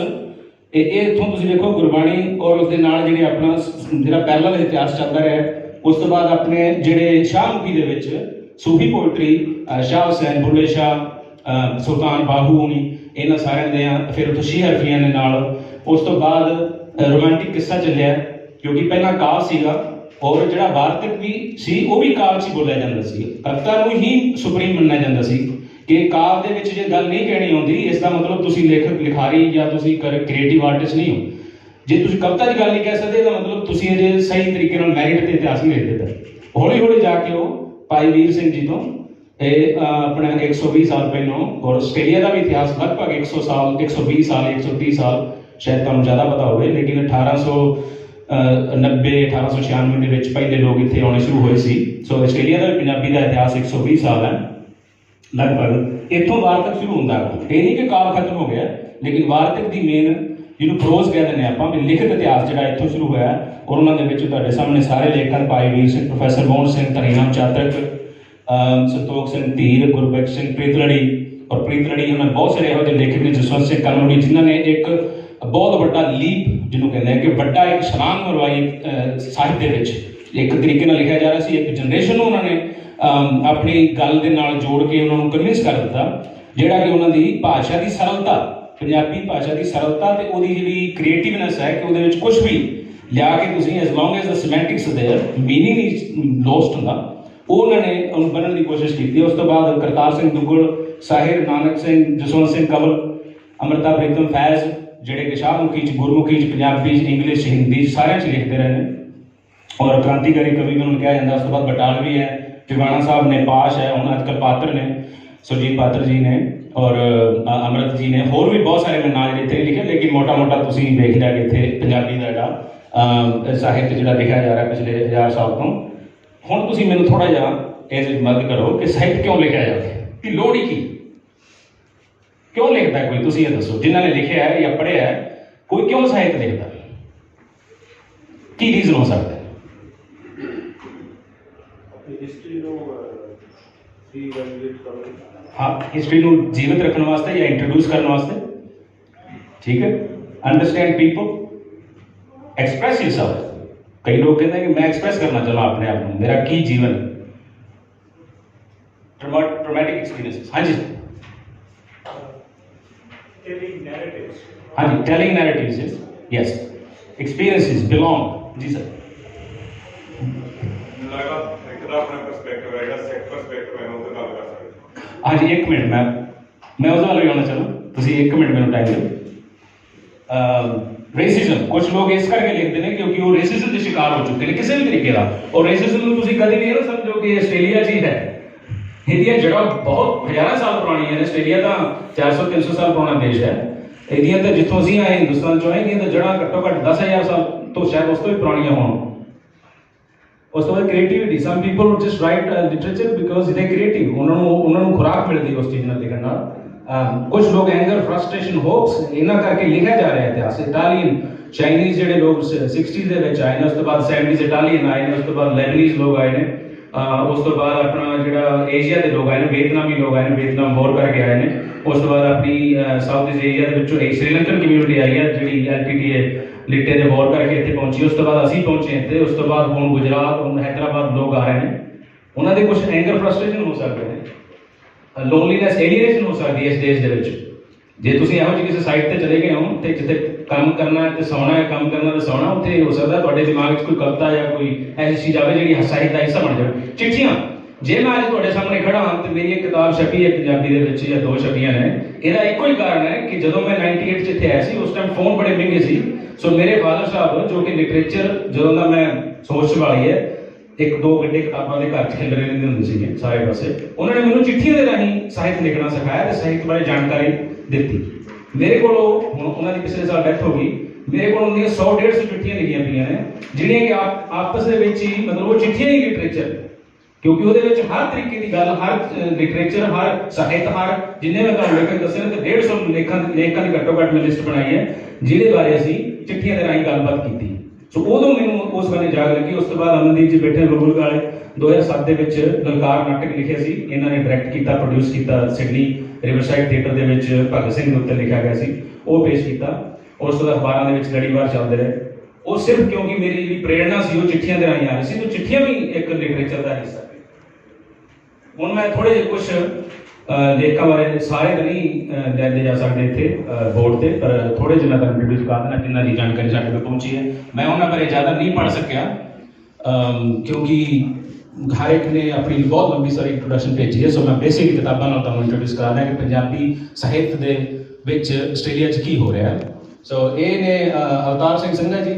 ਇਹ ਇੱਥੋਂ ਤੁਸੀਂ ਦੇਖੋ ਗੁਰਬਾਣੀ ਔਰ ਉਸ ਦੇ ਨਾਲ ਜਿਹੜੇ ਆਪਣਾ ਜਿਹੜਾ ਪੈਰਲਲ ਇਤਿਹਾਸ ਚੱਲਦਾ ਰਿਹਾ। ਉਸ ਤੋਂ ਬਾਅਦ ਆਪਣੇ ਜਿਹੜੇ ਸ਼ਾਹਮੁਖੀ ਦੇ ਵਿੱਚ ਸੂਫੀ ਪੋਇਟਰੀ, ਸ਼ਾਹ ਹੁਸੈਨ, ਬੁੱਲੇ ਸ਼ਾਹ, ਸੁਲਤਾਨ ਬਾਹੂ ਹੋਣੀ, ਇਹਨਾਂ ਸਾਰਿਆਂ ਦੇ ਫਿਰ ਉੱਥੋਂ ਸ਼ੀਹ ਹਰਫੀਆਂ ਦੇ ਨਾਲ। ਉਸ ਤੋਂ ਬਾਅਦ ਰੋਮਾਂਟਿਕ ਕਿੱਸਾ ਚੱਲਿਆ ਕਿਉਂਕਿ ਪਹਿਲਾਂ ਕਾਵਿ ਸੀਗਾ ਔਰ ਜਿਹੜਾ ਵਾਰਤਕ ਵੀ ਸੀ ਉਹ ਵੀ ਕਾਵਿ 'ਚ ਹੀ ਬੋਲਿਆ ਜਾਂਦਾ ਸੀ। ਕਵਿਤਾ ਨੂੰ ਹੀ ਸੁਪਰੀਮ ਮੰਨਿਆ ਜਾਂਦਾ ਸੀ ਕਿ ਕਾਵਿ ਦੇ ਵਿੱਚ ਜੇ ਗੱਲ ਨਹੀਂ ਕਹਿਣੀ ਆਉਂਦੀ ਇਸ ਦਾ ਮਤਲਬ ਤੁਸੀਂ ਲੇਖਕ, ਲਿਖਾਰੀ ਜਾਂ ਤੁਸੀਂ ਕ੍ਰੀਏਟਿਵ ਆਰਟਿਸਟ ਨਹੀਂ ਹੋ। ਜੇ ਤੁਸੀਂ ਕਵਿਤਾ ਦੀ ਗੱਲ ਨਹੀਂ ਕਹਿ ਸਕਦੇ ਇਹਦਾ ਮਤਲਬ ਤੁਸੀਂ ਅਜੇ ਸਹੀ ਤਰੀਕੇ ਨਾਲ ਮੈਰਿਟ ਤੇ ਇਤਿਹਾਸ ਨਹੀਂ ਲਿਖ ਦਿੱਤਾ। ਹੌਲੀ ਹੌਲੀ ਜਾ ਕੇ ਉਹ ਭਾਈ ਵੀਰ ਸਿੰਘ ਜੀ ਤੋਂ ਇਹ ਆਪਣਾ 120 ਸਾਲ ਪਹਿਲਾਂ, ਔਰ ਆਸਟ੍ਰੇਲੀਆ ਦਾ ਵੀ ਇਤਿਹਾਸ ਲਗਭਗ 100 ਸਾਲ, 120 ਸਾਲ, 130 ਸਾਲ ਸ਼ਾਇਦ ਤੁਹਾਨੂੰ ਜ਼ਿਆਦਾ ਪਤਾ ਹੋਵੇ, ਲੇਕਿਨ 1890 1896 ਦੇ ਵਿੱਚ ਪਹਿਲੇ ਲੋਕ ਇੱਥੇ ਆਉਣੇ ਸ਼ੁਰੂ ਹੋਏ ਸੀ। ਸੋ ਆਸਟ੍ਰੇਲੀਆ ਦਾ ਵੀ ਪੰਜਾਬੀ ਦਾ ਇਤਿਹਾਸ 120 ਸਾਲ ਹੈ ਲਗਭਗ। ਇੱਥੋਂ ਵਾਰਤਕ ਸ਼ੁਰੂ ਹੁੰਦਾ। ਇਹ ਨਹੀਂ ਕਿ ਕਾਵਿ ਖਤਮ ਹੋ ਗਿਆ, ਲੇਕਿਨ ਵਾਰਤਕ ਦੀ ਮੇਨ ਜਿਹਨੂੰ ਪ੍ਰੋਜ਼ ਕਹਿ ਦਿੰਦੇ ਆਪਾਂ ਵੀ ਲਿਖਤ ਇਤਿਹਾਸ ਜਿਹੜਾ ਇੱਥੋਂ ਸ਼ੁਰੂ ਹੋਇਆ ਔਰ ਉਹਨਾਂ ਦੇ ਵਿੱਚ ਤੁਹਾਡੇ ਸਾਹਮਣੇ ਸਾਰੇ ਲੇਖਕ ਭਾਈ ਵੀਰ ਸਿੰਘ, ਪ੍ਰੋਫੈਸਰ ਮੋਹਨ ਸਿੰਘ, ਧਨੀਰਾਮ ਚਾਤਰਕ, ਸੰਤੋਖ ਸਿੰਘ ਧੀਰ, ਗੁਰਬਖਸ਼ ਸਿੰਘ ਪ੍ਰੀਤਲੜੀ ਔਰ ਪ੍ਰੀਤਲੜੀ, ਉਹਨਾਂ ਬਹੁਤ ਸਾਰੇ ਇਹੋ ਜਿਹੇ ਲੇਖਕ ਨੇ, ਜਸਵੰਤ ਸਿੰਘ ਕਨਵੜੀ, ਜਿਨ੍ਹਾਂ ਨੇ ਇੱਕ ਬਹੁਤ ਵੱਡਾ ਲੀਪ ਜਿਹਨੂੰ ਕਹਿੰਦੇ ਆ ਕਿ ਵੱਡਾ ਇੱਕ ਛਲਾਂਗ ਮਰਵਾਈ ਸਾਹਿਤ ਦੇ ਵਿੱਚ। ਇੱਕ ਤਰੀਕੇ ਨਾਲ ਲਿਖਿਆ ਜਾ ਰਿਹਾ ਸੀ, ਇੱਕ ਜਨਰੇਸ਼ਨ ਨੂੰ ਉਹਨਾਂ ਨੇ ਆਪਣੀ ਗੱਲ ਦੇ ਨਾਲ ਜੋੜ ਕੇ ਉਹਨਾਂ ਨੂੰ ਕਨਵਿੰਸ ਕਰ ਦਿੱਤਾ, ਜਿਹੜਾ ਕਿ ਉਹਨਾਂ ਦੀ ਭਾਸ਼ਾ ਦੀ ਸਰਲਤਾ, ਪੰਜਾਬੀ ਭਾਸ਼ਾ ਦੀ ਸਰਲਤਾ ਤੇ ਉਹਦੀ ਜਿਹੜੀ ਕ੍ਰੀਏਟਿਵਨੈਸ ਹੈ ਕਿ ਉਹਦੇ ਵਿੱਚ ਕੁਝ ਵੀ ਲਿਆ ਕੇ ਤੁਸੀਂ as long as the semantics their meaning is lost ਹੁੰਦਾ, ਉਹ ਉਹਨਾਂ ਨੇ ਉਹਨੂੰ ਬਣਨ ਦੀ ਕੋਸ਼ਿਸ਼ ਕੀਤੀ। ਉਸ ਤੋਂ ਬਾਅਦ ਕਰਤਾਰ ਸਿੰਘ ਦੁੱਗਲ, ਸਾਹਿਰ, ਨਾਨਕ ਸਿੰਘ, ਜਸਵੰਤ ਸਿੰਘ ਕੰਵਲ, ਅੰਮ੍ਰਿਤਾ ਪ੍ਰੀਤਮ ਫੈਜ਼, ਜਿਹੜੇ ਕਿ ਸ਼ਾਹਮੁਖੀ 'ਚ, ਗੁਰਮੁਖੀ 'ਚ, ਪੰਜਾਬੀ 'ਚ, ਇੰਗਲਿਸ਼ 'ਚ, ਹਿੰਦੀ 'ਚ, ਸਾਰਿਆਂ 'ਚ ਲਿਖਦੇ ਰਹੇ ਨੇ ਔਰ ਕ੍ਰਾਂਤੀਕਾਰੀ ਕਵੀ ਵੀ ਉਹਨੂੰ ਕਿਹਾ ਜਾਂਦਾ। ਉਸ ਤੋਂ ਬਾਅਦ ਬਟਾਲਵੀ ਹੈ, ਟਿਵਾਣਾ ਸਾਹਿਬ ਨੇ, ਪਾਸ਼ ਹੈ, ਹੁਣ ਅੱਜ ਕੱਲ੍ਹ ਪਾਤਰ ਨੇ, ਸੁਰਜੀਤ ਪਾਤਰ ਜੀ ਨੇ ਔਰ ਅੰਮ੍ਰਿਤ ਜੀ ਨੇ, ਹੋਰ ਵੀ ਬਹੁਤ ਸਾਰੇ ਮੈਂ ਨਾਂ ਜਿਹੜੇ ਇੱਥੇ ਲਿਖੇ, ਲੇਕਿਨ ਮੋਟਾ ਮੋਟਾ ਤੁਸੀਂ ਵੇਖ ਲਿਆ ਕਿ ਇੱਥੇ ਪੰਜਾਬੀ ਦਾ ਜਿਹੜਾ ਸਾਹਿਤ ਜਿਹੜਾ ਲਿਖਿਆ ਜਾ ਰਿਹਾ ਪਿਛਲੇ 1000 ਸਾਲ ਤੋਂ। ਹੁਣ ਤੁਸੀਂ ਮੈਨੂੰ ਥੋੜ੍ਹਾ ਜਿਹਾ ਇਹ ਮਦਦ ਕਰੋ ਕਿ ਸਾਹਿਤ ਕਿਉਂ ਲਿਖਿਆ ਜਾਵੇ, ਕਿ ਲੋੜ ਹੀ ਕੀ, ਕਿਉਂ ਲਿਖਦਾ ਕੋਈ, ਤੁਸੀਂ ਇਹ ਦੱਸੋ। ਜਿਨ੍ਹਾਂ ਨੇ ਲਿਖਿਆ ਹੈ ਜਾਂ ਪੜ੍ਹਿਆ ਹੈ, ਕੋਈ ਕਿਉਂ ਸਾਹਿਤ ਲਿਖਦਾ, ਕੀ ਰੀਜ਼ਨ ਹੋ ਸਕਦਾ ਹੈ? हाँ, हिस्ट्री ਨੂੰ ਜੀਵਿਤ ਰੱਖਣ ਵਾਸਤੇ ਜਾਂ ਇੰਟਰੋਡਿਊਸ ਕਰਨ ਵਾਸਤੇ, ਠੀਕ ਹੈ। Understand people, express yourself. ਕਈ ਲੋਕ ਕਹਿੰਦੇ ਕਿ ਮੈਂ ਐਕਸਪ੍ਰੈਸ ਕਰਨਾ ਚਾਹੁੰਦਾ ਆਪਣੇ ਆਪ ਨੂੰ, ਮੇਰਾ ਕੀ ਜੀਵਨ, ਟਰਮੈਟਿਕ ਐਕਸਪੀਰੀਐਂਸਿਸ। ਹਾਂਜੀ ਹਾਂਜੀ, ਟੈਲਿੰਗ ਨੈਰੇਟਿਵਸ, ਯੈਸ, ਐਕਸਪੀਰੀਐਂਸਿਸ ਬਿਲੋਂਗ। ਜੀ ਸਰ। ਹਾਂਜੀ, ਇੱਕ ਮਿੰਟ, ਮੈਂ ਉਸ ਵੱਲ ਵੀ ਆਉਣਾ ਚਾਹੁੰਦਾ, ਤੁਸੀਂ ਇੱਕ ਮਿੰਟ ਮੈਨੂੰ ਟਾਈਮ ਦਿਓ। ਰੇਸਿਜ਼ਮ, ਕੁਝ ਲੋਕ ਇਸ ਕਰਕੇ ਲਿਖਦੇ ਨੇ ਕਿਉਂਕਿ ਉਹ ਰੇਸਿਜ਼ਮ ਦੇ ਸ਼ਿਕਾਰ ਹੋ ਚੁੱਕੇ ਨੇ ਕਿਸੇ ਵੀ ਤਰੀਕੇ ਦਾ, ਔਰ ਰੇਸਿਜ਼ਮ ਨੂੰ ਤੁਸੀਂ ਕਦੇ ਵੀ ਇਹ ਨਾ ਸਮਝੋ ਕਿ ਆਸਟ੍ਰੇਲੀਆ 'ਚ ਹੀ ਹੈ। ਇਹਦੀਆਂ ਜੜ੍ਹਾਂ ਬਹੁਤ ਹਜ਼ਾਰਾਂ ਸਾਲ ਪੁਰਾਣੀਆਂ ਨੇ। ਆਸਟ੍ਰੇਲੀਆ ਤਾਂ 400-300 ਸਾਲ ਪੁਰਾਣਾ ਦੇਸ਼ ਹੈ। ਇਹਦੀਆਂ ਤਾਂ ਜਿੱਥੋਂ ਅਸੀਂ ਆਏ ਹਿੰਦੁਸਤਾਨ 'ਚੋਂ ਆਏ, ਇਹਦੀਆਂ ਤਾਂ ਜੜ੍ਹਾਂ ਘੱਟੋ ਘੱਟ 10,000 ਸਾਲ ਤੋਂ ਸ਼ਾਇਦ ਉਸ ਤੋਂ ਵੀ ਪੁਰਾਣੀਆਂ ਹੋਣ। ਉਸ ਤੋਂ ਬਾਅਦ creativity, some people just right literature because ਦੇ ਕ੍ਰੀਏਟਿਵ, ਉਹਨਾਂ ਨੂੰ ਖੁਰਾਕ ਮਿਲਦੀ ਉਸ ਚੀਜ਼ ਨਾਲ ਲਿਖਣ ਨਾਲ। ਕੁਝ ਲੋਕ ਐਂਗਰ, ਫਰਸਟ੍ਰੇਸ਼ਨ, ਹੋਪਸ, ਇਹਨਾਂ ਕਰਕੇ ਲਿਖਿਆ ਜਾ ਰਿਹਾ ਇਤਿਹਾਸ। ਇਟਾਲੀਅਨ, ਚਾਈਨੀਜ਼ ਜਿਹੜੇ ਲੋਕ 60s ਦੇ ਵਿੱਚ ਆਏ ਨੇ, ਉਸ ਤੋਂ ਬਾਅਦ 70s ਇਟਾਲੀਅਨ ਆਏ ਨੇ, ਉਸ ਤੋਂ ਬਾਅਦ ਲੈਬਨੀਜ਼ ਲੋਕ ਆਏ ਨੇ, ਉਸ ਤੋਂ ਬਾਅਦ ਆਪਣਾ ਜਿਹੜਾ ਏਸ਼ੀਆ ਦੇ ਲੋਕ ਆਏ ਨੇ, ਵੀਅਤਨਾਮੀ ਲੋਕ ਆਏ ਨੇ, ਵੀਅਤਨਾਮ ਵੋਰ ਕਰਕੇ ਆਏ ਨੇ। ਉਸ ਤੋਂ ਬਾਅਦ ਆਪਣੀ ਸਾਊਥ ਈਸਟ ਏਸ਼ੀਆ ਦੇ ਵਿੱਚੋਂ ਇੱਕ ਸ੍ਰੀਲੰਕਨ ਕਮਿਊਨਿਟੀ ਆਈ ਹੈ ਜਿਹੜੀ LTTE ਲਿਟੇ ਦੇ ਵੋਰ ਕਰਕੇ ਇੱਥੇ ਪਹੁੰਚੀ। ਉਸ ਤੋਂ ਬਾਅਦ ਅਸੀਂ ਪਹੁੰਚੇ ਇੱਥੇ। ਉਸ ਤੋਂ ਬਾਅਦ ਹੁਣ ਗੁਜਰਾਤ, ਹੁਣ ਹੈਦਰਾਬਾਦ ਲੋਕ ਆ ਰਹੇ ਨੇ। ਉਹਨਾਂ ਦੇ ਕੁਝ ਐਂਗਰ, ਫਰਸਟ੍ਰੇਸ਼ਨ ਹੋ ਸਕਦੇ ਨੇ, ਲੋਨਲੀਨੈਸ, ਏਲੀਏਨੇਸ਼ਨ ਹੋ ਸਕਦੀ ਹੈ ਇਸ ਦੇਸ਼ ਦੇ ਵਿੱਚ। ਜੇ ਤੁਸੀਂ ਇਹੋ ਜਿਹੀ ਕਿਸੇ ਸਾਈਟ ਤੇ ਚਲੇ ਗਏ ਹੋ ਤੇ ਜਿੱਥੇ ਕੰਮ ਕਰਨਾ ਹੈ ਤੇ ਸੌਣਾ ਹੈ, ਕੰਮ ਕਰਨਾ ਤੇ ਸੌਣਾ, ਉੱਥੇ ਹੋ ਸਕਦਾ ਤੁਹਾਡੇ ਦਿਮਾਗ 'ਚ ਕੋਈ ਕਵਿਤਾ ਜਾਂ ਕੋਈ ਐਸੀ ਚੀਜ਼ ਆਵੇ ਜਿਹੜੀ ਸਾਹਿਤ ਦਾ ਹਿੱਸਾ ਬਣ ਜਾਵੇ। ਚਿੱਠੀਆਂ, ਜੇ ਮੈਂ ਅੱਜ ਤੁਹਾਡੇ ਸਾਹਮਣੇ ਖੜਾ ਹਾਂ ਤੇ ਮੇਰੀ ਇੱਕ ਕਿਤਾਬ ਛਪੀ ਹੈ ਪੰਜਾਬੀ ਦੇ ਵਿੱਚ ਜਾਂ 2 ਛਪੀਆਂ ਨੇ, ਇਹਦਾ ਇੱਕੋ ਹੀ ਕਾਰਨ ਹੈ ਕਿ ਜਦੋਂ ਮੈਂ 98 'ਚ ਇੱਥੇ ਆਇਆ ਸੀ, ਉਸ ਟਾਈਮ ਫੋਨ ਬੜੇ ਮਹਿੰਗੇ ਸੀ। ਸੋ ਮੇਰੇ ਫਾਦਰ ਸਾਹਿਬ, ਜੋ ਕਿ ਲਿਟਰੇਚਰ ਜਦੋਂ ਦਾ ਮੈਂ ਸੋਚ ਵਾਲੀ ਹੈ, 1-2 ਗੱਡੇ ਕਿਤਾਬਾਂ ਦੇ ਘਰ 'ਚ ਖਿਲਰੇ ਰਹਿੰਦੇ ਹੁੰਦੇ ਸੀਗੇ ਸਾਰੇ ਪਾਸੇ, ਉਹਨਾਂ ਨੇ ਮੈਨੂੰ ਚਿੱਠੀਆਂ ਦੇ ਰਾਹੀਂ ਸਾਹਿਤ ਲਿਖਣਾ ਸਿਖਾਇਆ ਤੇ ਸਾਹਿਤ ਬਾਰੇ ਜਾਣਕਾਰੀ ਦਿੱਤੀ। ਮੇਰੇ ਕੋਲੋਂ ਹੁਣ ਉਹਨਾਂ ਦੀ ਪਿਛਲੇ ਸਾਲ ਡੈਥ ਹੋ ਗਈ, ਮੇਰੇ ਕੋਲ ਉਹਦੀਆਂ 100-150 ਚਿੱਠੀਆਂ ਲਿਖੀਆਂ ਪਈਆਂ ਨੇ, ਜਿਹੜੀਆਂ ਕਿ ਆਪਸ ਦੇ ਵਿੱਚ ਹੀ, ਮਤਲਬ ਉਹ ਚਿੱਠੀਆਂ ਹੀ ਲਿਟਰੇਚਰ, ਕਿਉਂਕਿ ਉਹਦੇ ਵਿੱਚ ਹਰ ਤਰੀਕੇ ਦੀ ਗੱਲ, ਹਰ ਲਿਟਰੇਚਰ, ਹਰ ਸਾਹਿਤ, ਹਰ ਜਿੰਨੇ ਮੈਂ ਤੁਹਾਨੂੰ ਲੇਖਕ ਦੱਸੇ ਨੇ, ਤੇ 150 ਲੇਖਕਾਂ ਦੀ ਘੱਟੋ ਘੱਟ ਮੈਂ ਲਿਸਟ ਬਣਾਈ ਹੈ ਜਿਹਦੇ ਬਾਰੇ ਅਸੀਂ ਚਿੱਠੀਆਂ ਦੇ ਰਾਹੀਂ ਗੱਲਬਾਤ ਕੀਤੀ। ਸੋ ਉਦੋਂ ਮੈਨੂੰ ਉਸ ਬਾਰੇ ਜਾਗ ਲੱਗੀ। ਉਸ ਤੋਂ ਬਾਅਦ ਅਮਨਦੀਪ ਜੀ ਬੈਠੇ ਬੁਲਬੁਲ ਵਾਲੇ 2007 ਦੇ ਵਿੱਚ ਲਲਕਾਰ ਨਾਟਕ ਲਿਖਿਆ ਸੀ, ਇਹਨਾਂ ਨੇ ਡਾਇਰੈਕਟ ਕੀਤਾ, ਪ੍ਰੋਡਿਊਸ ਕੀਤਾ, ਸਿਡਨੀ ਰਿਵਰਸਾਈਡ ਥੀਏਟਰ ਦੇ ਵਿੱਚ ਭਗਤ ਸਿੰਘ ਦੇ ਉੱਤੇ ਲਿਖਿਆ ਗਿਆ ਸੀ, ਉਹ ਪੇਸ਼ ਕੀਤਾ। ਉਸ ਤੋਂ ਬਾਅਦ ਅਖਬਾਰਾਂ ਦੇ ਵਿੱਚ ਲੜੀਵਾਰ ਚੱਲਦੇ ਰਹੇ। ਉਹ ਸਿਰਫ ਕਿਉਂਕਿ ਮੇਰੀ ਜਿਹੜੀ ਪ੍ਰੇਰਣਾ ਸੀ ਉਹ ਚਿੱਠੀਆਂ ਦੇ ਰਾਹੀਂ ਆ ਰਹੀ ਸੀ, ਤੇ ਚਿੱਠੀਆਂ ਵੀ ਇੱਕ ਲਿਟਰੇਚਰ ਦਾ ਹਿੱਸਾ। ਹੁਣ ਮੈਂ ਥੋੜੇ ਜਿਹੇ ਕੁਝ ਲੇਖਕਾਂ ਬਾਰੇ, ਸਾਰੇ ਤਾਂ ਨਹੀਂ ਲੈਂਦੇ ਜਾ ਸਕਦੇ ਇੱਥੇ ਬੋਰਡ ਤੇ, ਪਰ ਥੋੜੇ ਜਿਹੇ ਮੈਂ ਤੁਹਾਨੂੰ ਇੰਟਰੋਡਿਊਸ ਕਰ ਦੇਣਾ ਜਿਨ੍ਹਾਂ ਦੀ ਜਾਣਕਾਰੀ ਸਾਡੇ ਕੋਲ ਪਹੁੰਚੀ ਹੈ। ਮੈਂ ਉਹਨਾਂ ਬਾਰੇ ਜ਼ਿਆਦਾ ਨਹੀਂ ਪੜ੍ਹ ਸਕਿਆ ਕਿਉਂਕਿ ਹਰ ਇੱਕ ਨੇ ਆਪਣੀ ਬਹੁਤ ਲੰਬੀ ਸਾਰੀ ਇੰਟਰੋਡਕਸ਼ਨ ਭੇਜੀ ਹੈ। ਸੋ ਮੈਂ ਬੇਸਿਕ ਕਿਤਾਬਾਂ ਨਾਲ ਤੁਹਾਨੂੰ ਇੰਟਰੋਡਿਊਸ ਕਰ ਰਿਹਾ ਕਿ ਪੰਜਾਬੀ ਸਾਹਿਤ ਦੇ ਵਿੱਚ ਆਸਟ੍ਰੇਲੀਆ 'ਚ ਕੀ ਹੋ ਰਿਹਾ ਹੈ। ਸੋ ਇਹ ਨੇ ਅਵਤਾਰ ਸਿੰਘ ਸੰਘਾ ਜੀ,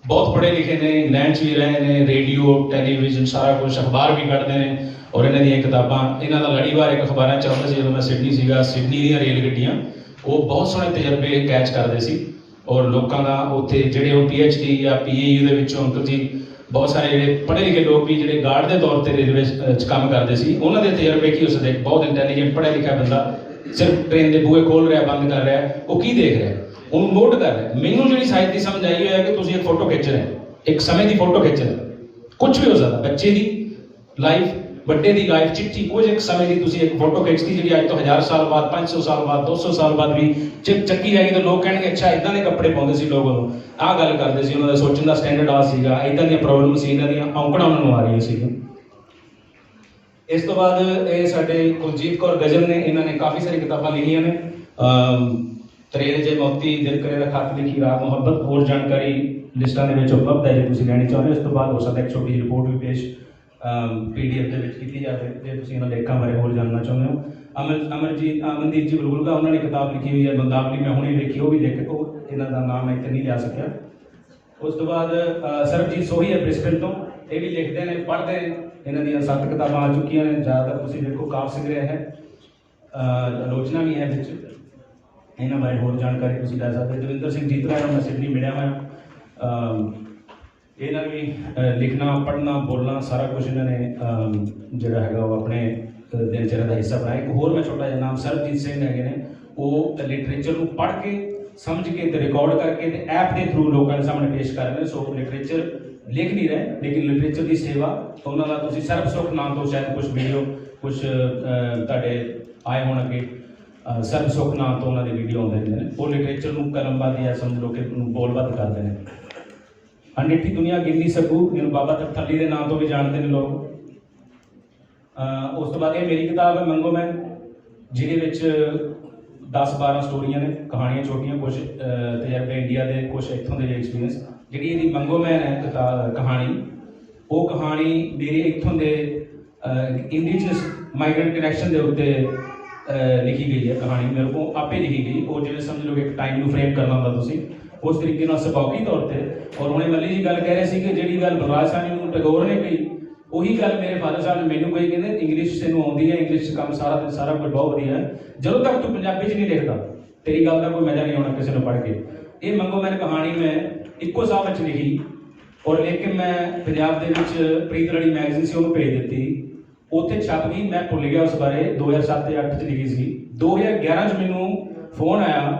ਬਹੁਤ ਪੜ੍ਹੇ ਲਿਖੇ ਨੇ, ਇੰਗਲੈਂਡ 'ਚ ਵੀ ਰਹੇ ਨੇ, ਰੇਡੀਓ, ਟੈਲੀਵਿਜ਼ਨ, ਸਾਰਾ ਕੁਝ, ਅਖਬਾਰ ਵੀ ਕੱਢਦੇ ਨੇ, ਔਰ ਇਹਨਾਂ ਦੀਆਂ ਕਿਤਾਬਾਂ, ਇਹਨਾਂ ਦਾ ਲੜੀਵਾਰ ਇੱਕ ਅਖਬਾਰਾਂ 'ਚ ਆਉਂਦਾ ਸੀ ਜਦੋਂ ਮੈਂ ਸਿਡਨੀ ਸੀਗਾ। ਸਿਡਨੀ ਦੀਆਂ ਰੇਲ ਗੱਡੀਆਂ, ਉਹ ਬਹੁਤ ਸੋਹਣੇ ਤਜਰਬੇ ਕੈਚ ਕਰਦੇ ਸੀ, ਔਰ ਲੋਕਾਂ ਦਾ ਉੱਥੇ ਜਿਹੜੇ ਉਹ PhD ਜਾਂ PAU ਦੇ ਵਿੱਚੋਂ ਅੰਕਲ ਜੀ, ਬਹੁਤ ਸਾਰੇ ਜਿਹੜੇ ਪੜ੍ਹੇ ਲਿਖੇ ਲੋਕ ਵੀ ਜਿਹੜੇ ਗਾਰਡ ਦੇ ਤੌਰ ਤੇ ਰੇਲਵੇ 'ਚ ਕੰਮ ਕਰਦੇ ਸੀ, ਉਹਨਾਂ ਦੇ ਤਜਰਬੇ ਕੀ ਉਸ ਦੇ, ਬਹੁਤ ਇੰਟੈਲੀਜੈਂਟ ਪੜ੍ਹਿਆ ਲਿਖਿਆ ਬੰਦਾ ਸਿਰਫ ਟ੍ਰੇਨ ਦੇ ਬੂਹੇ ਖੋਲ ਰਿਹਾ, ਬੰਦ ਕਰ ਰਿਹਾ, ਉਹ ਕੀ ਦੇਖ ਰਿਹਾ, ਉਹਨੂੰ ਨੋਟ ਕਰ ਰਿਹਾ। ਮੈਨੂੰ ਜਿਹੜੀ ਸਾਹਿਤ ਦੀ ਸਮਝ ਆਈ ਹੈ ਕਿ ਤੁਸੀਂ ਇੱਕ ਫੋਟੋ ਖਿੱਚ ਰਹੇ ਹੋ, ਇੱਕ ਸਮੇਂ ਦੀ ਫੋਟੋ ਖਿੱਚ ਰਹੇ ਹੋ, ਕੁਝ ਵੀ ਹੋ ਸਕਦਾ, ਬੱਚੇ ਦੀ ਲਾਈਫ, ਵੱਡੇ ਦੀ ਲਾਈਫ, ਚਿੱਠੀ, ਕੁਝ ਇੱਕ ਸਮੇਂ ਦੀ ਤੁਸੀਂ ਇੱਕ ਫੋਟੋ ਖਿੱਚਦੀ ਜਿਹੜੀ ਅੱਜ ਤੋਂ 1000 ਸਾਲ ਬਾਅਦ, 500 ਸਾਲ ਬਾਅਦ, 200 ਸਾਲ ਬਾਅਦ ਵੀ ਚੱਕੀ ਜਾਏਗੀ ਤਾਂ ਲੋਕ ਕਹਿਣਗੇ ਅੱਛਾ ਇਦਾਂ ਦੇ ਕੱਪੜੇ ਪਾਉਂਦੇ ਸੀ ਲੋਕ, ਉਦੋਂ ਆਹ ਗੱਲ ਕਰਦੇ ਸੀ, ਉਹਨਾਂ ਦਾ ਸੋਚਣ ਦਾ ਸਟੈਂਡਰਡ ਆ ਸੀਗਾ, ਇਦਾਂ ਦੀਆਂ ਪ੍ਰੋਬਲਮ ਸੀ, ਇਹਨਾਂ ਦੀਆਂ ਔਂਕੜਾਂ ਉਹਨਾਂ ਨੂੰ ਆ ਰਹੀਆਂ ਸੀ। ਇਸ ਤੋਂ ਬਾਅਦ ਇਹ ਸਾਡੇ ਕੁਲਜੀਤ ਕੌਰ ਗਜਲ ਨੇ, ਇਹਨਾਂ ਨੇ ਕਾਫੀ ਸਾਰੀ ਕਿਤਾਬਾਂ ਲਿਖੀਆਂ ਨੇ। ਤੇਰੇ ਜੇ ਮੋਤੀ, ਦਿਲ ਕਰੇ ਦਾ ਖਤ ਲਿਖੀ, ਰਾਗ ਮੁਹੱਬਤ, ਹੋਰ ਜਾਣਕਾਰੀ ਲਿਸਟਾਂ ਦੇ ਵਿੱਚ ਉਪਲਬਧ ਹੈ ਜੇ ਤੁਸੀਂ ਲੈਣੀ ਚਾਹੁੰਦੇ ਹੋ। ਇਸ ਤੋਂ ਬਾਅਦ ਹੋ ਸਕਦਾ ਇੱਕ ਛੋਟੀ ਜਿਹੀ ਰਿਪੋਰਟ ਵੀ ਪੇਸ਼ PDF ਦੇ ਵਿੱਚ ਕੀਤੀ ਜਾਵੇ ਜੇ ਤੁਸੀਂ ਇਹਨਾਂ ਲੇਖਾਂ ਬਾਰੇ ਹੋਰ ਜਾਣਨਾ ਚਾਹੁੰਦੇ ਹੋ। ਅਮਨਦੀਪ ਜੀ ਬਲਬੁਲਗਾ, ਉਹਨਾਂ ਨੇ ਕਿਤਾਬ ਲਿਖੀ ਹੋਈ ਹੈ ਬੰਦਾਵਲੀ, ਮੈਂ ਹੁਣੇ ਵੇਖੀ, ਉਹ ਵੀ ਲਿਖ, ਉਹ ਇਹਨਾਂ ਦਾ ਨਾਮ ਮੈਂ ਇੱਥੇ ਨਹੀਂ ਲਿਆ ਸਕਿਆ। ਉਸ ਤੋਂ ਬਾਅਦ ਸਰਬਜੀਤ ਸੋਹੀ ਹੈ ਬ੍ਰਿਸਬਨ ਤੋਂ, ਇਹ ਵੀ ਲਿਖਦੇ ਨੇ, ਪੜ੍ਹਦੇ ਨੇ, ਇਹਨਾਂ ਦੀਆਂ 7 ਕਿਤਾਬਾਂ ਆ ਚੁੱਕੀਆਂ ਨੇ। ਜ਼ਿਆਦਾਤਰ ਤੁਸੀਂ ਦੇਖੋ ਕਾਵਿ ਸੰਗ੍ਰਹਿ ਹੈ, ਆਲੋਚਨਾ ਵੀ ਹੈ ਵਿੱਚ, ਇਹਨਾਂ ਬਾਰੇ ਹੋਰ ਜਾਣਕਾਰੀ ਤੁਸੀਂ ਲੈ ਸਕਦੇ ਹੋ। ਦਵਿੰਦਰ ਸਿੰਘ ਜੀਤਰਾ ਹੈ, ਮੈਂ ਸਿਡਨੀ ਮਿਲਿਆ ਹੋਇਆ, ਇਹਨਾਂ ਵੀ ਲਿਖਣਾ, ਪੜ੍ਹਨਾ, ਬੋਲਣਾ ਸਾਰਾ ਕੁਝ ਇਹਨਾਂ ਨੇ ਜਿਹੜਾ ਹੈਗਾ ਉਹ ਆਪਣੇ ਦਿਨਚਰਿਆ ਦਾ ਹਿੱਸਾ ਬਣਾਇਆ। ਇੱਕ ਹੋਰ ਮੈਂ ਛੋਟਾ ਜਿਹਾ ਨਾਮ ਸਰਬਜੀਤ ਸਿੰਘ ਹੈਗੇ ਨੇ, ਉਹ ਲਿਟਰੇਚਰ ਨੂੰ ਪੜ੍ਹ ਕੇ, ਸਮਝ ਕੇ ਤੇ ਰਿਕਾਰਡ ਕਰਕੇ ਤੇ ਐਪ ਦੇ ਥਰੂ ਲੋਕਾਂ ਦੇ ਸਾਹਮਣੇ ਪੇਸ਼ ਕਰ ਰਹੇ ਨੇ। ਸੋ ਲਿਟਰੇਚਰ ਲਿਖ ਨਹੀਂ ਰਹੇ ਲੇਕਿਨ ਲਿਟਰੇਚਰ ਦੀ ਸੇਵਾ, ਉਹਨਾਂ ਦਾ ਤੁਸੀਂ ਸਰਬ ਸੁਖ ਨਾਮ ਤੋਂ ਸ਼ਾਇਦ ਕੁਝ ਵੀਡੀਓ ਕੁਝ ਤੁਹਾਡੇ ਆਏ ਹੋਣ ਅੱਗੇ, ਸਰਬ ਸੁਖ ਨਾਮ ਤੋਂ ਉਹਨਾਂ ਦੀ ਵੀਡੀਓ ਆਉਂਦੇ ਰਹਿੰਦੇ ਨੇ। ਉਹ ਲਿਟਰੇਚਰ ਨੂੰ ਕਲਮਬਾਜ਼ੀ ਜਾਂ ਸਮਝ ਲਓ ਕਿ ਉਹਨੂੰ ਬੋਲਬੱਧ ਕਰਦੇ ਨੇ। ਅਨਿੱਠੀ ਦੁਨੀਆ ਗਿਣਨੀ ਸਕੂ, ਇਹਨੂੰ ਬਾਬਾ ਤਰਥੱਲੀ ਦੇ ਨਾਮ ਤੋਂ ਵੀ ਜਾਣਦੇ ਨੇ ਲੋਕ। ਉਸ ਤੋਂ ਬਾਅਦ ਇਹ ਮੇਰੀ ਕਿਤਾਬ ਹੈ ਮੰਗੋ ਮੈਨ, ਜਿਹਦੇ ਵਿੱਚ 10-12 ਸਟੋਰੀਆਂ ਨੇ, ਕਹਾਣੀਆਂ ਛੋਟੀਆਂ, ਕੁਝ ਤਜਰਬੇ ਇੰਡੀਆ ਦੇ, ਕੁਝ ਇੱਥੋਂ ਦੇ ਐਕਸਪੀਰੀਅੰਸ। ਜਿਹੜੀ ਇਹਦੀ ਮੰਗੋ ਮੈਨ ਹੈ ਕਹਾਣੀ, ਉਹ ਕਹਾਣੀ ਮੇਰੇ ਇੱਥੋਂ ਦੇ ਇੰਡੀਜਨਸ ਮਾਈਗ੍ਰੈਂਟ ਕਨੈਕਸ਼ਨ ਦੇ ਉੱਤੇ ਲਿਖੀ ਗਈ ਹੈ। ਕਹਾਣੀ ਮੇਰੇ ਕੋਲ ਆਪੇ ਲਿਖੀ ਗਈ, ਉਹ ਜਿਵੇਂ ਸਮਝ ਲਓ ਕਿ ਇੱਕ ਟਾਈਮ ਨੂੰ ਫਰੇਮ ਕਰਨਾ ਹੁੰਦਾ ਤੁਸੀਂ, ਉਸ ਤਰੀਕੇ ਨਾਲ ਸੁਭਾਵਿਕ ਤੌਰ ਤੇ। ਔਰ ਹੁਣੇ ਮੱਲੀ ਜੀ ਗੱਲ ਕਹਿ ਰਹੇ ਸੀ ਕਿ ਜਿਹੜੀ ਗੱਲ ਬਲਰਾਜ ਸਾਹਨੀ ਨੂੰ ਟੈਗੋਰ ਨੇ ਕਹੀ, ਉਹੀ ਗੱਲ ਮੇਰੇ ਫਾਦਰ ਸਾਹਿਬ ਨੇ ਮੈਨੂੰ ਕਹੀ, ਕਹਿੰਦੇ ਇੰਗਲਿਸ਼ ਤੈਨੂੰ ਆਉਂਦੀ ਹੈ, ਇੰਗਲਿਸ਼ 'ਚ ਕੰਮ ਸਾਰਾ ਕੁਝ ਬਹੁਤ ਵਧੀਆ ਹੈ, ਜਦੋਂ ਤੱਕ ਤੂੰ ਪੰਜਾਬੀ 'ਚ ਨਹੀਂ ਲਿਖਦਾ ਤੇਰੀ ਗੱਲ ਦਾ ਕੋਈ ਮਜ਼ਾ ਨਹੀਂ ਆਉਣਾ ਕਿਸੇ ਨੂੰ ਪੜ੍ਹ ਕੇ। ਇਹ ਮੰਗੋ ਮੈਨ ਕਹਾਣੀ ਮੈਂ ਇੱਕੋ ਸਾਲ ਵਿੱਚ ਲਿਖੀ, ਔਰ ਲੇਕਿਨ ਮੈਂ ਪੰਜਾਬ ਦੇ ਵਿੱਚ ਪ੍ਰੀਤ ਰੜੀ ਮੈਗਜ਼ੀਨ ਸੀ, ਉਹਨੂੰ ਭੇਜ ਦਿੱਤੀ, ਉੱਥੇ ਛਪ ਗਈ, ਮੈਂ ਭੁੱਲ ਗਿਆ ਉਸ ਬਾਰੇ। 2007 ਤੇ 2008 'ਚ ਲਿਖੀ ਸੀ। 2011 'ਚ ਮੈਨੂੰ ਫੋਨ ਆਇਆ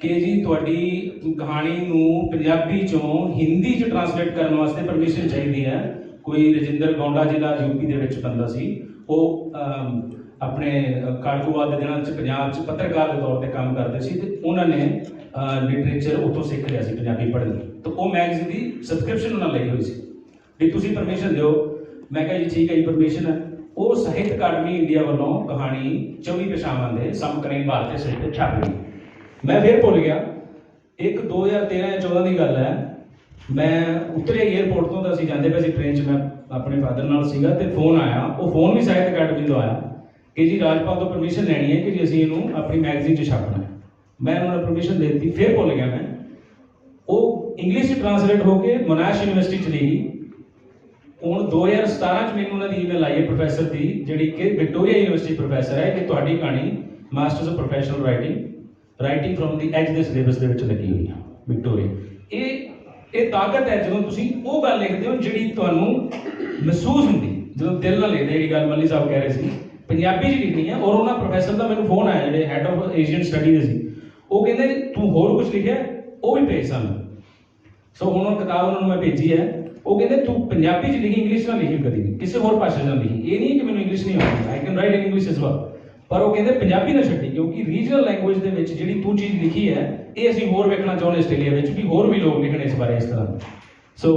ਕਿ ਜੀ ਤੁਹਾਡੀ ਕਹਾਣੀ ਨੂੰ ਪੰਜਾਬੀ 'ਚੋਂ ਹਿੰਦੀ 'ਚ ਟਰਾਂਸਲੇਟ ਕਰਨ ਵਾਸਤੇ ਪਰਮਿਸ਼ਨ ਚਾਹੀਦੀ ਹੈ। ਕੋਈ ਰਜਿੰਦਰ ਗੌਂਡਾ ਜਿਹੜਾ ਯੂਪੀ ਦੇ ਵਿੱਚ ਬੰਦਾ ਸੀ, ਉਹ ਆਪਣੇ ਕਾਲਕੂਵਾਦ ਦੇ ਦਿਨਾਂ 'ਚ ਪੰਜਾਬ 'ਚ ਪੱਤਰਕਾਰ ਦੇ ਤੌਰ ਤੇ ਕੰਮ ਕਰਦੇ ਸੀ, ਤੇ ਉਹਨਾਂ ਨੇ ਲਿਟਰੇਚਰ ਉੱਥੋਂ ਸਿੱਖ ਲਿਆ ਸੀ ਪੰਜਾਬੀ ਪੜ੍ਹਨੀ। ਤਾਂ ਉਹ ਮੈਗਜ਼ੀਨ ਦੀ ਸਬਸਕ੍ਰਿਪਸ਼ਨ ਉਹਨਾਂ ਲਈ ਹੋਈ ਸੀ ਵੀ ਤੁਸੀਂ ਪਰਮਿਸ਼ਨ ਦਿਓ। ਮੈਂ ਕਿਹਾ ਜੀ ਠੀਕ ਹੈ ਜੀ, ਪਰਮਿਸ਼ਨ ਹੈ। ਉਹ ਸਾਹਿਤ ਅਕਾਡਮੀ ਇੰਡੀਆ ਵੱਲੋਂ ਕਹਾਣੀ 24 ਭਾਸ਼ਾਵਾਂ ਦੇ ਸਮਕਾਲੀਨ ਭਾਰਤੀ ਸਾਹਿਤ ਛਪ ਗਈ। ਮੈਂ ਫਿਰ ਭੁੱਲ ਗਿਆ। ਇੱਕ 2013 ਜਾਂ 14 ਦੀ ਗੱਲ ਹੈ, ਮੈਂ ਉਤਰੇ ਏਅਰਪੋਰਟ ਤੋਂ, ਤਾਂ ਅਸੀਂ ਜਾਂਦੇ ਪਏ ਸੀ ਟ੍ਰੇਨ 'ਚ, ਮੈਂ ਆਪਣੇ ਫਾਦਰ ਨਾਲ ਸੀਗਾ, ਤੇ ਫੋਨ ਆਇਆ, ਉਹ ਫੋਨ ਵੀ ਸਾਹਿਤ ਅਕਾਡਮੀ ਤੋਂ ਆਇਆ ਕਿ ਜੀ ਰਾਜਪਾਲ ਤੋਂ ਪਰਮਿਸ਼ਨ ਲੈਣੀ ਹੈ ਕਿ ਜੀ ਅਸੀਂ ਇਹਨੂੰ ਆਪਣੀ ਮੈਗਜ਼ੀਨ 'ਚ ਛਾਪਣਾ ਹੈ। ਮੈਂ ਉਹਨਾਂ ਨੂੰ ਪਰਮਿਸ਼ਨ ਦੇ ਦਿੱਤੀ। ਫਿਰ ਭੁੱਲ ਗਿਆ ਮੈਂ। ਉਹ ਇੰਗਲਿਸ਼ 'ਚ ਟਰਾਂਸਲੇਟ ਹੋ ਕੇ ਮੋਨਾਸ਼ ਯੂਨੀਵਰਸਿਟੀ ਚਲੀ ਗਈ। ਹੁਣ 2017 'ਚ ਮੈਨੂੰ ਉਹਨਾਂ ਦੀ ਈਮੇਲ ਆਈ ਹੈ ਪ੍ਰੋਫੈਸਰ ਦੀ, ਜਿਹੜੀ ਕਿ ਵਿਕਟੋਰੀਆ ਯੂਨੀਵਰਸਿਟੀ ਪ੍ਰੋਫੈਸਰ ਹੈ, ਕਿ ਤੁਹਾਡੀ ਕਹਾਣੀ masters of professional writing from the as ਦੇ ਸਿਲੇਬਸ ਦੇ ਵਿੱਚ ਲੱਗੀ ਹੋਈ ਹੈ ਵਿਕਟੋਰੀਆ। ਇਹ ਤਾਕਤ ਹੈ ਜਦੋਂ ਤੁਸੀਂ ਉਹ ਗੱਲ ਲਿਖਦੇ ਹੋ ਜਿਹੜੀ ਤੁਹਾਨੂੰ ਮਹਿਸੂਸ ਹੁੰਦੀ, ਜਦੋਂ ਦਿਲ ਨਾਲ ਲਿਖਦੇ। ਜਿਹੜੀ ਗੱਲ ਮੱਲੀ ਸਾਹਿਬ ਕਹਿ ਰਹੇ ਸੀ, ਪੰਜਾਬੀ 'ਚ ਲਿਖਣੀ ਹੈ। ਔਰ ਉਹਨਾਂ ਪ੍ਰੋਫੈਸਰ ਦਾ ਮੈਨੂੰ ਫੋਨ ਆਇਆ, ਜਿਹੜੇ ਹੈਡ ਆਫ ਏਸ਼ੀਅਨ ਸਟੱਡੀ ਦੇ ਸੀ, ਉਹ ਕਹਿੰਦੇ ਤੂੰ ਹੋਰ ਕੁਝ ਲਿਖਿਆ, ਉਹ ਵੀ ਭੇਜ ਸਾਨੂੰ। ਸੋ ਹੁਣ ਉਹ ਕਿਤਾਬ ਉਹਨਾਂ ਨੂੰ ਮੈਂ ਭੇਜੀ ਹੈ। ਉਹ ਕਹਿੰਦੇ ਤੂੰ ਪੰਜਾਬੀ 'ਚ ਲਿਖੀ, ਇੰਗਲਿਸ਼ ਨਾਲ ਲਿਖੀ, ਕਦੀ ਕਿਸੇ ਹੋਰ ਭਾਸ਼ਾ ਨਾਲ ਲਿਖੀ। ਇਹ ਨਹੀਂ ਕਿ ਮੈਨੂੰ ਇੰਗਲਿਸ਼ ਨਹੀਂ ਆਉਂਦੀ, I can right in English as well, ਪਰ ਉਹ ਕਹਿੰਦੇ ਪੰਜਾਬੀ ਨਾ ਛੱਡੀ, ਕਿਉਂਕਿ ਰੀਜਨਲ ਲੈਂਗੁਏਜ ਦੇ ਵਿੱਚ ਜਿਹੜੀ ਤੂੰ ਚੀਜ਼ ਲਿਖੀ ਹੈ, ਇਹ ਅਸੀਂ ਹੋਰ ਵੇਖਣਾ ਚਾਹੁੰਦੇ ਆਸਟ੍ਰੇਲੀਆ ਵਿੱਚ ਵੀ ਹੋਰ ਵੀ ਲੋਕ ਲਿਖਣ ਇਸ ਬਾਰੇ ਇਸ ਤਰ੍ਹਾਂ। ਸੋ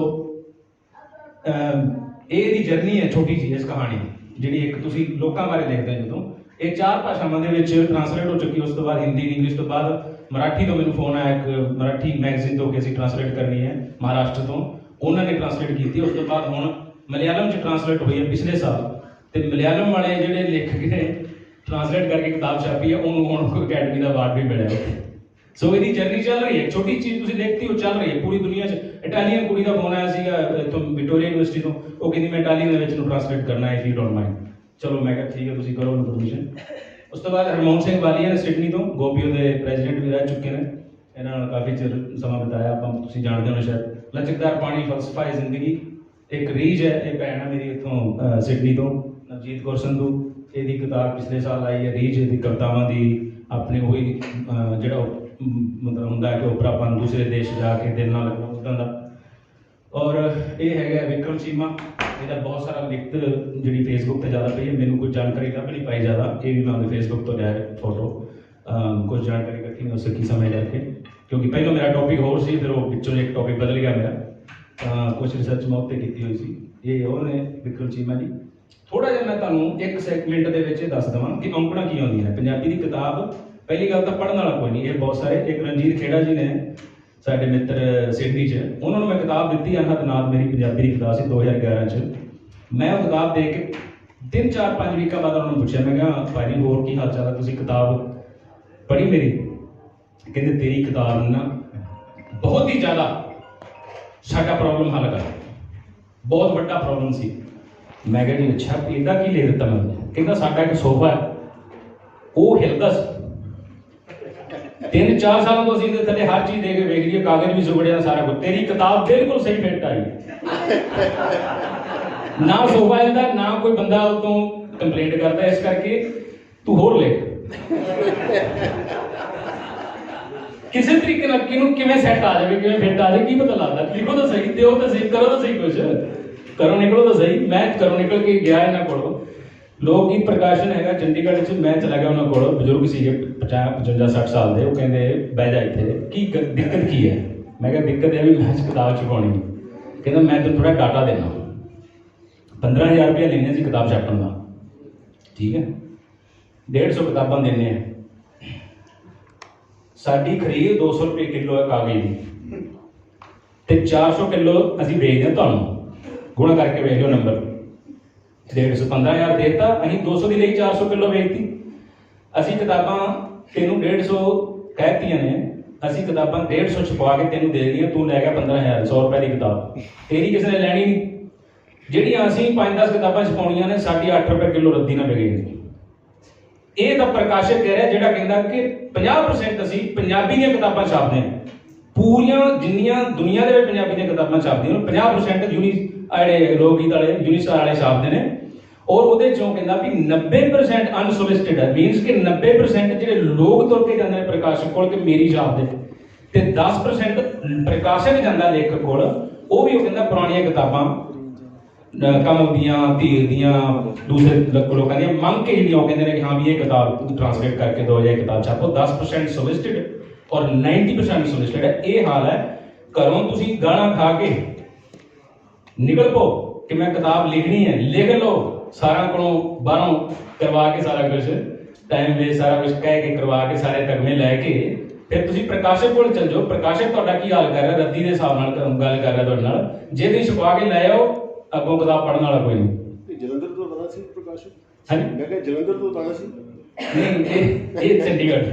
ਇਹ ਦੀ ਜਰਨੀ ਹੈ ਛੋਟੀ ਜਿਹੀ ਇਸ ਕਹਾਣੀ ਦੀ, ਜਿਹੜੀ ਇੱਕ ਤੁਸੀਂ ਲੋਕਾਂ ਬਾਰੇ ਲਿਖਦੇ ਹੋ। ਜਦੋਂ ਇਹ 4 ਭਾਸ਼ਾਵਾਂ ਦੇ ਵਿੱਚ ਟਰਾਂਸਲੇਟ ਹੋ ਚੁੱਕੀ, ਉਸ ਤੋਂ ਬਾਅਦ ਹਿੰਦੀ, ਇੰਗਲਿਸ਼ ਤੋਂ ਬਾਅਦ ਮਰਾਠੀ ਤੋਂ ਮੈਨੂੰ ਫੋਨ ਆਇਆ, ਇੱਕ ਮਰਾਠੀ ਮੈਗਜ਼ੀਨ ਤੋਂ, ਕਿ ਅਸੀਂ ਟਰਾਂਸਲੇਟ ਕਰਨੀ ਹੈ ਮਹਾਰਾਸ਼ਟਰ ਤੋਂ, ਉਹਨਾਂ ਨੇ ਟਰਾਂਸਲੇਟ ਕੀਤੀ। ਉਸ ਤੋਂ ਬਾਅਦ ਹੁਣ ਮਲਿਆਲਮ 'ਚ ਟਰਾਂਸਲੇਟ ਹੋਈ ਹੈ ਪਿਛਲੇ ਸਾਲ, ਤੇ ਮਲਿਆਲਮ ਵਾਲੇ ਜਿਹੜੇ ਲੇਖਕ ਨੇ ਟਰਾਂਸਲੇਟ ਕਰਕੇ ਕਿਤਾਬ ਛਾਪੀ ਹੈ, ਉਹਨੂੰ ਹੁਣ ਅਕੈਡਮੀ ਦਾ ਅਵਾਰਡ ਵੀ ਮਿਲਿਆ। ਸੋ ਇਹਦੀ ਜਰਨੀ ਚੱਲ ਰਹੀ ਹੈ। ਛੋਟੀ ਚੀਜ਼ ਤੁਸੀਂ ਦੇਖਤੀ ਹੋ, ਚੱਲ ਰਹੀ ਹੈ ਪੂਰੀ ਦੁਨੀਆ 'ਚ। ਇਟਾਲੀਅਨ ਕੁੜੀ ਦਾ ਫੋਨ ਆਇਆ ਸੀਗਾ ਇੱਥੋਂ ਵਿਕਟੋਰੀਆ ਯੂਨੀਵਰਸਿਟੀ ਤੋਂ, ਉਹ ਕਹਿੰਦੀ ਮੈਂ ਇਟਾਲੀਅਨ ਦੇ ਵਿੱਚ ਨੂੰ ਟਰਾਂਸਲੇਟ ਕਰਨਾ ਹੈ, ਇਫ ਯੂ ਡੋਂਟ ਮਾਈਂਡ। ਚਲੋ ਮੈਂ ਕਿਹਾ ਠੀਕ ਹੈ, ਤੁਸੀਂ ਕਰੋ ਪਰਮਿਸ਼ਨ। ਉਸ ਤੋਂ ਬਾਅਦ ਹਰਮੋਹਨ ਸਿੰਘ ਵਾਲੀਆ ਨੇ ਸਿਡਨੀ ਤੋਂ, ਗੋਪੀਓ ਦੇ ਪ੍ਰੈਜ਼ੀਡੈਂਟ ਵੀ ਰਹਿ ਚੁੱਕੇ ਨੇ, ਇਹਨਾਂ ਨਾਲ ਕਾਫੀ ਚਿਰ ਸਮਾਂ ਬਿਤਾਇਆ ਆਪਾਂ, ਤੁਸੀਂ ਜਾਣਦੇ ਹੋ ਸ਼ਾਇਦ। ਲਚਕਦਾਰ ਪਾਣੀ, ਫਲਸਫਾ ਹੈ ਜ਼ਿੰਦਗੀ, ਇੱਕ ਰੀਝ ਹੈ। ਇਹ ਭੈਣ ਹੈ ਮੇਰੀ ਇੱਥੋਂ ਸਿਡਨੀ ਤੋਂ, ਨਵਜੀਤ ਕੌਰ ਸੰਧੂ, ਇਹਦੀ ਕਿਤਾਬ ਪਿਛਲੇ ਸਾਲ ਆਈ ਹੈ ਰੀਝ, ਇਹਦੀ ਕਵਿਤਾਵਾਂ ਦੀ, ਆਪਣੇ ਉਹੀ ਜਿਹੜਾ मतलब ਹੁੰਦਾ ਕਿ ਓਪਰਾ ਆਪਾਂ ਦੂਸਰੇ ਦੇਸ਼ ਜਾ ਕੇ ਦਿਲ ਨਾਲ ਲੱਗਣਾ ਉੱਦਾਂ ਦਾ। ਔਰ ਇਹ ਹੈਗਾ ਵਿਕਰਮ ਚੀਮਾ, ਇਹਦਾ ਬਹੁਤ ਸਾਰਾ ਲਿਖਤ ਜਿਹੜੀ ਫੇਸਬੁੱਕ ਤੇ ਜ਼ਿਆਦਾ ਪਈ ਹੈ, ਮੈਨੂੰ ਕੋਈ ਜਾਣਕਾਰੀ ਲੱਭ ਨਹੀਂ ਪਾਈ ਜ਼ਿਆਦਾ, ਇਹ ਵੀ ਮੈਂ ਉਹਦੇ ਫੇਸਬੁੱਕ ਤੋਂ ਲਿਆ ਫੋਟੋ, ਕੁਝ ਜਾਣਕਾਰੀ ਇਕੱਠੀ ਨਹੀਂ ਹੋ ਸਕੀ ਸਮੇਂ ਕਰਕੇ, ਕਿਉਂਕਿ ਪਹਿਲਾਂ ਮੇਰਾ ਟੌਪਿਕ ਹੋਰ ਸੀ, ਫਿਰ ਉਹ ਵਿੱਚੋਂ ਇੱਕ ਟੌਪਿਕ ਬਦਲ ਗਿਆ ਮੇਰਾ, ਕੁਝ ਰਿਸਰਚ ਮੈਂ ਉੱਤੇ ਕੀਤੀ ਹੋਈ ਸੀ। ਇਹ ਉਹ ਨੇ ਵਿਕਰਮ ਚੀਮਾ ਜੀ। ਥੋੜਾ ਜਿਹਾ ਮੈਂ ਤੁਹਾਨੂੰ ਇੱਕ ਸੈਗਮੈਂਟ ਦੇ ਵਿੱਚ ਇਹ ਦੱਸ ਦੇਵਾਂ ਕਿ ਔਂਕੜਾਂ ਕੀ ਹੁੰਦੀਆਂ ਨੇ। ਪੰਜਾਬੀ ਦੀ ਕਿਤਾਬ, ਪਹਿਲੀ ਗੱਲ ਤਾਂ ਪੜ੍ਹਨ ਵਾਲਾ ਕੋਈ ਨਹੀਂ, ਇਹ ਬਹੁਤ ਸਾਰੇ, ਇੱਕ ਰਣਜੀਤ ਖੇੜਾ ਜੀ ਨੇ ਸਾਡੇ ਮਿੱਤਰ ਸਿਡਨੀ 'ਚ, ਉਹਨਾਂ ਨੂੰ ਮੈਂ ਕਿਤਾਬ ਦਿੱਤੀ ਅਨਹਦ ਨਾਦ, ਮੇਰੀ ਪੰਜਾਬੀ ਦੀ ਕਿਤਾਬ ਸੀ 2011 'ਚ। ਮੈਂ ਉਹ ਕਿਤਾਬ ਦੇ ਕੇ 3-4-5 ਵੀਕਾਂ ਬਾਅਦ ਉਹਨਾਂ ਨੂੰ ਪੁੱਛਿਆ, ਮੈਂ ਕਿਹਾ ਭਾਜੀ ਹੋਰ ਕੀ ਹਾਲ ਚਾਲ ਹੈ, ਤੁਸੀਂ ਕਿਤਾਬ ਪੜ੍ਹੀ ਮੇਰੀ? ਕਹਿੰਦੇ ਤੇਰੀ ਕਿਤਾਬ ਨਾ ਬਹੁਤ ਹੀ ਜ਼ਿਆਦਾ ਸਾਡਾ ਪ੍ਰੋਬਲਮ ਹੱਲ ਕਰ, ਬਹੁਤ ਵੱਡਾ ਪ੍ਰੋਬਲਮ ਸੀ। ਮੈਂ ਕਿਹਾ ਜੀ ਅੱਛਾ, ਇਹਦਾ ਕੀ ਲੈ ਦਿੱਤਾ ਮੈਨੂੰ? ਕਹਿੰਦਾ ਸਾਡਾ ਇੱਕ ਸੋਫਾ ਹੈ, ਉਹ ਹਿਲਦਾ ਸੀ, 3-4 ਸਾਲਾਂ ਤੋਂ ਅਸੀਂ ਇਹਦੇ ਥੱਲੇ ਹਰ ਚੀਜ਼ ਦੇ ਕੇ ਵੇਖ ਲਈਏ, ਕਾਗਜ਼ ਵੀ ਸੁਗੜਿਆ, ਸਾਰਾ ਕੁਝ, ਤੇਰੀ ਕਿਤਾਬ ਬਿਲਕੁਲ ਸਹੀ ਫਿੱਟ ਆਈ, ਨਾ ਸੋਫਾ ਹਿਲਦਾ, ਨਾ ਕੋਈ ਬੰਦਾ ਉਹ ਤੋਂ ਕੰਪਲੇਂਟ ਕਰਦਾ, ਇਸ ਕਰਕੇ ਤੂੰ ਹੋਰ ਲਿਖ। ਕਿਸੇ ਤਰੀਕੇ ਨਾਲ ਕਿਹਨੂੰ ਕਿਵੇਂ ਸੈੱਟ ਆ ਜਾਵੇ, ਕਿਵੇਂ ਫਿੱਟ ਆ ਜਾਵੇ, ਕੀ ਪਤਾ ਲੱਗਦਾ? ਲਿਖੋ ਤਾਂ ਸਹੀ, ਦਿਓ ਤਾਂ ਸਹੀ, ਕਰੋ ਤਾਂ ਸਹੀ, ਕੁਛ ਕਰੋ, ਨਿਕਲੋ ਤਾਂ ਸਹੀ। ਮੈਂ ਘਰੋਂ ਨਿਕਲ ਕੇ ਗਿਆ ਇਹਨਾਂ ਕੋਲੋਂ, ਲੋਕ ਗੀਤ ਪ੍ਰਕਾਸ਼ਨ ਹੈਗਾ ਚੰਡੀਗੜ੍ਹ 'ਚ, ਮੈਂ ਚਲਾ ਗਿਆ ਉਹਨਾਂ ਕੋਲ, ਬਜ਼ੁਰਗ ਸੀਗੇ 50-55-60 ਸਾਲ ਦੇ, ਉਹ ਕਹਿੰਦੇ ਬਹਿ ਜਾ ਇੱਥੇ, ਕੀ ਦਿੱਕਤ ਕੀ ਹੈ? ਮੈਂ ਕਿਹਾ ਦਿੱਕਤ ਇਹ ਵੀ ਮੈਂ ਕਿਤਾਬ ਛਪਾਉਣੀ। ਕਹਿੰਦਾ ਮੈਂ ਤੈਨੂੰ ਥੋੜਾ ਡਾਟਾ ਦੇਣਾ, 15,000 ਰੁਪਇਆ ਲੈਣੇ ਸੀ ਕਿਤਾਬ ਛਾਪਣ ਦਾ, ਠੀਕ ਹੈ, 150 ਕਿਤਾਬਾਂ ਦੇਣੇ ਆ, ਸਾਡੀ ਖਰੀਦ 200 ਰੁਪਏ ਕਿਲੋ ਹੈ ਕਾਗਜ਼ ਦੀ, ਤੇ 400 ਕਿਲੋ ਅਸੀਂ ਵੇਚਦੇ ਹਾਂ ਤੁਹਾਨੂੰ, ਗੁਣਾ ਕਰਕੇ ਵੇਖ ਲਿਓ ਨੰਬਰ, 150 15,000 ਦੇਤਾ, ਅਸੀਂ 200 ਦੀ ਲਈ 400 ਕਿਲੋ ਵੇਚਤੀ। ਅਸੀਂ ਕਿਤਾਬਾਂ ਤੈਨੂੰ 150 ਕਹਿਤੀਆਂ ਨੇ, ਅਸੀਂ ਕਿਤਾਬਾਂ 150 ਛਪਵਾ ਕੇ ਤੈਨੂੰ ਦੇ ਦੇਣੀਆਂ, ਤੂੰ ਲੈ ਗਿਆ 15,000, 100 ਰੁਪਏ ਦੀ ਕਿਤਾਬ, ਤੇਰੀ ਕਿਸੇ ਨੇ ਲੈਣੀ ਨਹੀਂ। ਜਿਹੜੀਆਂ ਅਸੀਂ 5-10 ਕਿਤਾਬਾਂ ਛਪਾਉਣੀਆਂ ਨੇ, ਸਾਡੀ 8 ਰੁਪਏ ਕਿਲੋ ਰੱਦੀ ਨਾ ਵਿਕੇਗੀ। ਇਹ ਤਾਂ ਪ੍ਰਕਾਸ਼ਕ ਕਹਿ ਰਿਹਾ ਜਿਹੜਾ ਕਹਿੰਦਾ ਕਿ 50% ਅਸੀਂ ਪੰਜਾਬੀ ਦੀਆਂ ਕਿਤਾਬਾਂ ਛਾਪਦੇ ਹਾਂ, ਪੂਰੀਆਂ ਜਿੰਨੀਆਂ ਦੁਨੀਆ ਦੇ ਵਿੱਚ ਪੰਜਾਬੀ ਦੀਆਂ ਕਿਤਾਬਾਂ ਛਾਪਦੀਆਂ ਨੇ 50% ਜਿਹੜੇ ਲੋਕ ਗੀਤ ਵਾਲੇ ਯੂਨੀਸਟਾਰ ਵਾਲੇ ਛਾਪਦੇ ਨੇ, ਔਰ ਉਹਦੇ ਚੋਂ ਕਹਿੰਦਾ ਵੀ 90% ਅਨਸੋਲਿਸਿਟਡ ਹੈ, ਮੀਨਸ ਕਿ 90% ਜਿਹੜੇ ਲੋਕ ਤੁਰ ਕੇ ਜਾਂਦੇ ਨੇ ਪ੍ਰਕਾਸ਼ਕ ਕੋਲ ਕਿ ਮੇਰੀ ਛਾਪ ਦੇ, ਤੇ 10% ਪ੍ਰਕਾਸ਼ਕ ਜਾਂਦਾ ਲੇਖਕ ਕੋਲ, ਉਹ ਵੀ ਉਹ ਕਹਿੰਦਾ ਪੁਰਾਣੀਆਂ ਕਿਤਾਬਾਂ ਕਮਲ ਦੀਆਂ, ਧੀਰ ਦੀਆਂ, ਦੂਸਰੇ ਲੋਕਾਂ ਦੀਆਂ ਮੰਗ ਕੇ ਜਿਹੜੀਆਂ ਉਹ ਕਹਿੰਦੇ ਨੇ ਕਿ ਹਾਂ ਵੀ ਇਹ ਕਿਤਾਬ ਟ੍ਰਾਂਸਲੇਟ ਕਰਕੇ ਦਿਓ ਜਾਂ ਕਿਤਾਬ ਛਾਪੋ। 10% ਸੋਲਿਸਿਟਡ ਔਰ 90% ਸੋਲਿਸਿਟਡ ਹੈ। ਇਹ ਹਾਲ ਹੈ। ਘਰੋਂ ਤੁਸੀਂ ਗਾਲਾਂ ਖਾ ਕੇ ਨਿਕਲ ਪੋ ਕਿ ਮੈਂ ਕਿਤਾਬ ਲਿਖਣੀ ਹੈ, ਲਿਖ ਲਓ, ਸਾਰਾ ਕੋਲੋਂ ਬਾਹਰੋਂ ਕਰਵਾ ਕੇ ਸਾਰਾ ਕੁਝ ਟਾਈਮ ਵੇਸਟ, ਸਾਰਾ ਕੁਝ ਕਹਿ ਕੇ ਕਰਵਾ ਕੇ ਸਾਰੇ ਤਗਮੇ ਲੈ ਕੇ ਫਿਰ ਤੁਸੀਂ ਪ੍ਰਕਾਸ਼ਕ ਕੋਲ ਚੱਲ ਜਾਓ। ਪ੍ਰਕਾਸ਼ਕ ਤੁਹਾਡਾ ਕੀ ਹਾਲ ਕਰ ਰਿਹਾ, ਰੱਦੀ ਦੇ ਹਿਸਾਬ ਨਾਲ ਗੱਲ ਕਰ ਰਿਹਾ ਤੁਹਾਡੇ ਨਾਲ। ਜੇ ਤੁਸੀਂ ਛਪਾ ਕੇ ਲੈ ਆਓ, ਅੱਗੋਂ ਕਿਤਾਬ ਪੜ੍ਹਨ ਵਾਲਾ ਕੋਈ ਨਹੀਂ। ਜਲੰਧਰ ਤੋਂ ਆਣਾ ਸੀ ਪ੍ਰਕਾਸ਼ਕ? ਹਾਂਜੀ, ਮੈਂ ਕਿਹਾ ਜਲੰਧਰ ਤੋਂ ਆਣਾ ਸੀ। ਨਹੀਂ, ਇਹ ਚੰਡੀਗੜ੍ਹ,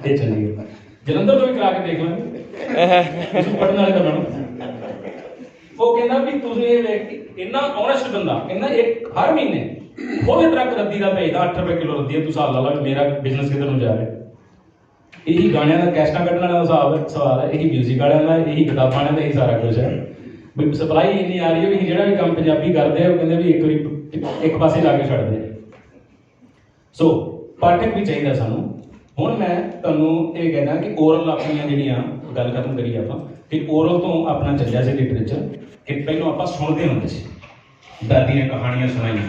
ਇਹ ਚੰਡੀਗੜ੍ਹ, ਜਲੰਧਰ ਤੋਂ ਵੀ ਕਰਾ ਕੇ ਦੇਖ ਲਾਂਗੇ, ਤੁਸੀਂ ਪੜ੍ਹਨ ਵਾਲੇ ਤਾਂ ਬਣੋ। ਉਹ ਕਹਿੰਦਾ ਵੀ ਤੁਸੀਂ ਇਹ ਵੇਖ ਕੇ ਇੰਨਾ ਓਨੈਸਟ ਬੰਦਾ ਕਹਿੰਦਾ ਇੱਕ ਹਰ ਮਹੀਨੇ ਫੁੱਲ ਟਰੱਕ ਰੱਦੀ ਦਾ ਭੇਜਦਾ, 8 ਰੁਪਏ ਕਿਲੋ ਰੱਦੀ ਹੈ। ਤੂੰ ਹਿਸਾਬ ਲਾ ਲਾ ਮੇਰਾ ਬਿਜ਼ਨਸ ਕਿੱਧਰ ਨੂੰ ਜਾ ਰਿਹਾ। ਇਹੀ ਗਾਣਿਆਂ ਦਾ ਕੈਸਟਾਂ ਕੱਢਣ ਵਾਲਾ ਸਵਾਲ ਹੈ, ਇਹੀ ਮਿਊਜ਼ਿਕ ਵਾਲਿਆਂ ਦਾ, ਇਹੀ ਕਿਤਾਬਾਂ ਵਾਲਿਆਂ ਦਾ, ਇਹੀ ਸਾਰਾ ਕੁਝ ਹੈ। ਵੀ ਸਪਲਾਈ ਇੰਨੀ ਆ ਰਹੀ ਹੈ ਵੀ ਜਿਹੜਾ ਵੀ ਕੰਮ ਪੰਜਾਬੀ ਕਰਦੇ ਆ ਉਹ ਕਹਿੰਦੇ ਵੀ ਇੱਕ ਵਾਰੀ ਇੱਕ ਪਾਸੇ ਲਾ ਕੇ ਛੱਡਦੇ। ਸੋ ਪਾਠਕ ਵੀ ਚਾਹੀਦਾ ਸਾਨੂੰ। ਹੁਣ ਮੈਂ ਤੁਹਾਨੂੰ ਇਹ ਕਹਿਣਾ ਕਿ ਓਰਲ ਆਪਣੀਆਂ ਜਿਹੜੀਆਂ ਗੱਲ ਖਤਮ ਕਰੀਏ ਆਪਾਂ ਕਿ ਓਰਲ ਤੋਂ ਆਪਣਾ ਚੱਲਿਆ ਸੀ ਲਿਟਰੇਚਰ ਕਿ ਪਹਿਲਾਂ ਆਪਾਂ ਸੁਣਦੇ ਹੁੰਦੇ ਸੀ। ਦਾਦੀ ਨੇ ਕਹਾਣੀਆਂ ਸੁਣਾਈਆਂ,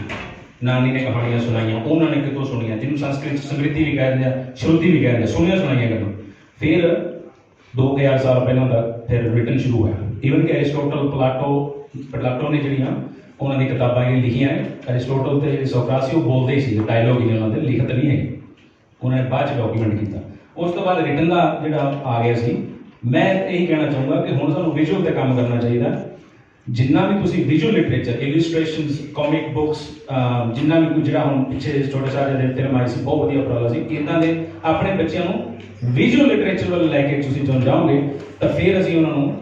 ਨਾਨੀ ਨੇ ਕਹਾਣੀਆਂ ਸੁਣਾਈਆਂ, ਉਹਨਾਂ ਨੇ ਕਿਤੋਂ ਸੁਣੀਆਂ, ਜਿਹਨੂੰ ਸੰਸਕ੍ਰਿਤ ਸਮ੍ਰਿਤੀ ਵੀ ਕਹਿੰਦੇ ਆ, ਸ਼ਰੂਤੀ ਵੀ ਕਹਿੰਦੇ ਆ, ਸੁਣੀਆਂ ਸੁਣਾਈਆਂ ਗੱਲਾਂ। ਫਿਰ 2000 ਸਾਲ ਪਹਿਲਾਂ ਦਾ ਫਿਰ ਰਿਟਨ ਸ਼ੁਰੂ ਹੋਇਆ। ਈਵਨ ਕਿ ਐਰਿਸਟੋਟਲ, ਪਲਾਟੋ ਨੇ ਜਿਹੜੀਆਂ ਉਹਨਾਂ ਦੀ ਕਿਤਾਬਾਂ ਇਹ ਲਿਖੀਆਂ ਨੇ। ਐਰਿਸਟੋਟਲ ਤੇ ਜਿਹੜੇ ਸੋਕਰਾਤੀ ਉਹ ਬੋਲਦੇ ਹੀ ਸੀ, ਡਾਇਲੋਗ ਹੀ ਨੇ ਉਹਨਾਂ ਦੇ, ਲਿਖਤ ਨਹੀਂ ਹੈ। ਉਹਨਾਂ ਨੇ ਬਾਅਦ 'ਚ ਡਾਕੂਮੈਂਟ ਕੀਤਾ। ਉਸ ਤੋਂ ਬਾਅਦ ਰਿਟਨ ਦਾ ਜਿਹੜਾ ਆ ਗਿਆ ਸੀ। ਮੈਂ ਇਹੀ ਕਹਿਣਾ ਚਾਹੂੰਗਾ ਕਿ ਹੁਣ ਸਾਨੂੰ ਵਿਜ਼ੂਅਲ ਤੇ ਕੰਮ ਕਰਨਾ ਚਾਹੀਦਾ। ਜਿੰਨਾ ਵੀ ਤੁਸੀਂ ਵਿਜ਼ੂਅਲ ਲਿਟਰੇਚਰ, ਇਲਸਟ੍ਰੇਸ਼ਨਸ, ਕਾਮਿਕ ਬੁੱਕਸ, ਜਿੰਨਾ ਵੀ ਕੁਝ ਜਿਹੜਾ ਹੁਣ ਪਿੱਛੇ ਛੋਟੇ ਸਾਹਿਬਜ਼ਾਦੇ ਫਿਲਮ ਆਈ ਸੀ, ਬਹੁਤ ਵਧੀਆ ਉਪਰਾਲਾ ਸੀ। ਇੱਦਾਂ ਦੇ ਆਪਣੇ ਬੱਚਿਆਂ ਨੂੰ ਵਿਜ਼ੂਅਲ ਲਿਟਰੇਚਰ ਵੱਲ ਲੈ ਕੇ ਤੁਸੀਂ ਜਦੋਂ ਜਾਓਗੇ ਤਾਂ ਫਿਰ ਅਸੀਂ ਉਹਨਾਂ ਨੂੰ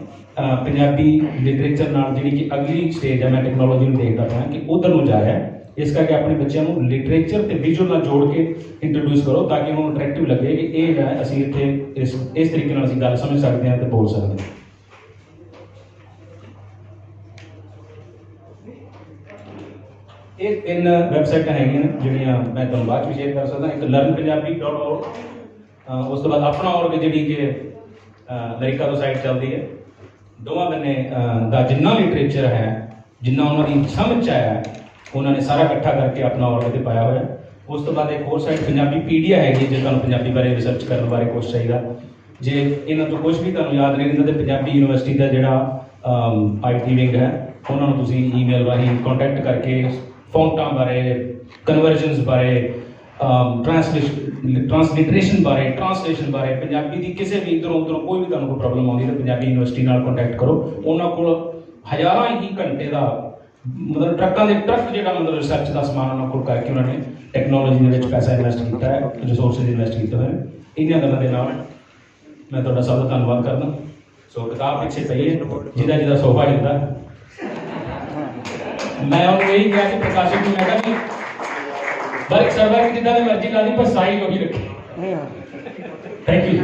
ਪੰਜਾਬੀ ਲਿਟਰੇਚਰ ਨਾਲ ਜਿਹੜੀ ਕਿ ਅਗਲੀ ਸਟੇਜ ਹੈ, ਮੈਂ ਟੈਕਨੋਲੋਜੀ ਨੂੰ ਦੇਖਦਾ ਪਿਆ ਕਿ ਉਧਰ ਨੂੰ ਜਾ ਰਿਹਾ। ਇਸ ਕਰਕੇ ਆਪਣੇ ਬੱਚਿਆਂ ਨੂੰ ਲਿਟਰੇਚਰ ਤੇ ਵਿਜ਼ੂਅਲ ਨਾਲ ਜੋੜ ਕੇ ਇੰਟਰੋਡਿਊਸ ਕਰੋ ਤਾਂ ਕਿ ਉਹਨਾਂ ਨੂੰ ਅਟਰੈਕਟਿਵ ਲੱਗੇ ਕਿ ਇਹ ਹੈ ਅਸੀਂ ਇੱਥੇ ਇਸ ਤਰੀਕੇ ਨਾਲ ਅਸੀਂ ਗੱਲ ਸਮਝ ਸਕਦੇ ਹਾਂ ਤੇ ਬੋਲ ਸਕਦੇ ਹਾਂ। ਇਹ 3 ਵੈਬਸਾਈਟਾਂ ਹੈਗੀਆਂ ਜਿਹੜੀਆਂ ਮੈਂ ਤੁਹਾਨੂੰ ਬਾਅਦ ਵਿੱਚ ਸ਼ੇਅਰ ਕਰ ਸਕਦਾ। ਇੱਕ learnpunjabi.org, ਉਸ ਤੋਂ ਬਾਅਦ ਆਪਣਾ ਔਰਗ ਜਿਹੜੀ ਕਿ ਅਮਰੀਕਾ ਤੋਂ ਸਾਈਡ ਚੱਲਦੀ ਹੈ। ਦੋਵਾਂ ਬੰਨੇ ਦਾ ਜਿੰਨਾ ਲਿਟਰੇਚਰ ਹੈ, ਜਿੰਨਾ ਉਹਨਾਂ ਦੀ ਸਮਝ 'ਚ ਆਇਆ ਹੈ, ਉਹਨਾਂ ਨੇ ਸਾਰਾ ਇਕੱਠਾ ਕਰਕੇ ਆਪਣਾ ਔਰਗ ਤੇ ਪਾਇਆ ਹੋਇਆ। ਉਸ ਤੋਂ ਬਾਅਦ ਇੱਕ ਹੋਰ ਸਾਈਡ ਪੰਜਾਬੀ ਪੀਡੀਆ ਹੈਗੀ, ਜੇ ਤੁਹਾਨੂੰ ਪੰਜਾਬੀ ਬਾਰੇ ਰਿਸਰਚ ਕਰਨ ਬਾਰੇ ਕੁਛ ਚਾਹੀਦਾ। ਜੇ ਇਹਨਾਂ ਤੋਂ ਕੁਝ ਵੀ ਤੁਹਾਨੂੰ ਯਾਦ ਨਹੀਂ ਰਹਿੰਦਾ, ਤੇ ਪੰਜਾਬੀ ਯੂਨੀਵਰਸਿਟੀ ਦਾ ਜਿਹੜਾ ਆਈਟੀ ਵਿੰਗ ਹੈ, ਉਹਨਾਂ ਨੂੰ ਤੁਸੀਂ ਈਮੇਲ ਰਾਹੀਂ ਕੰਟੈਕਟ ਕਰਕੇ ਫੌਂਟਾਂ ਬਾਰੇ, ਕਨਵਰਜਨਸ ਬਾਰੇ, ਟ੍ਰਾਂਸਲਿਟਰੇਸ਼ਨ ਬਾਰੇ, ਟ੍ਰਾਂਸਲੇਸ਼ਨ ਬਾਰੇ, ਪੰਜਾਬੀ ਦੀ ਕਿਸੇ ਵੀ ਇੱਧਰੋਂ ਉੱਧਰੋਂ ਕੋਈ ਵੀ ਤੁਹਾਨੂੰ ਕੋਈ ਪ੍ਰੋਬਲਮ ਆਉਂਦੀ ਤਾਂ ਪੰਜਾਬੀ ਯੂਨੀਵਰਸਿਟੀ ਨਾਲ ਕੰਟੈਕਟ ਕਰੋ। ਉਹਨਾਂ ਕੋਲ ਹਜ਼ਾਰਾਂ ਹੀ ਘੰਟੇ ਦਾ ਮਤਲਬ ਟਰੱਕਾਂ ਦੇ ਟਰੱਕ ਜਿਹੜਾ ਮਤਲਬ ਰਿਸਰਚ ਦਾ ਸਮਾਨ ਉਹਨਾਂ ਕੋਲ ਕਰਕੇ ਉਹਨਾਂ ਨੇ ਟੈਕਨੋਲੋਜੀ ਦੇ ਵਿੱਚ ਪੈਸਾ ਇਨਵੈਸਟ ਕੀਤਾ ਹੈ, ਰਿਸੋਰਸਿਸ ਇਨਵੈਸਟ ਕੀਤੇ ਹੋਏ ਨੇ। ਇਹਨਾਂ ਗੱਲਾਂ ਦੇ ਨਾਲ ਮੈਂ ਤੁਹਾਡਾ ਸਭ ਦਾ ਧੰਨਵਾਦ ਕਰਦਾ। ਸੋ ਕਿਤਾਬ ਪਿੱਛੇ ਪਈ ਹੈ, ਜਿਹਦਾ ਜਿਹਦਾ ਸੋਫਾ ਹਿਲਦਾ। ਮੈਂ ਉਹਨੂੰ ਇਹੀ ਕਿਹਾ ਸੀ ਪ੍ਰਕਾਸ਼ਕ ਨੂੰ, ਮੈਂ ਕਿਹਾ ਵੀ ਬਾਈਕ ਸਰਵਰ ਜਿੱਦਾਂ ਦੀ ਮਰਜ਼ੀ ਲਾ ਲਈ, ਪਰ ਸਾਈਜ਼ ਉਹੀ ਰੱਖੀ। Thank you.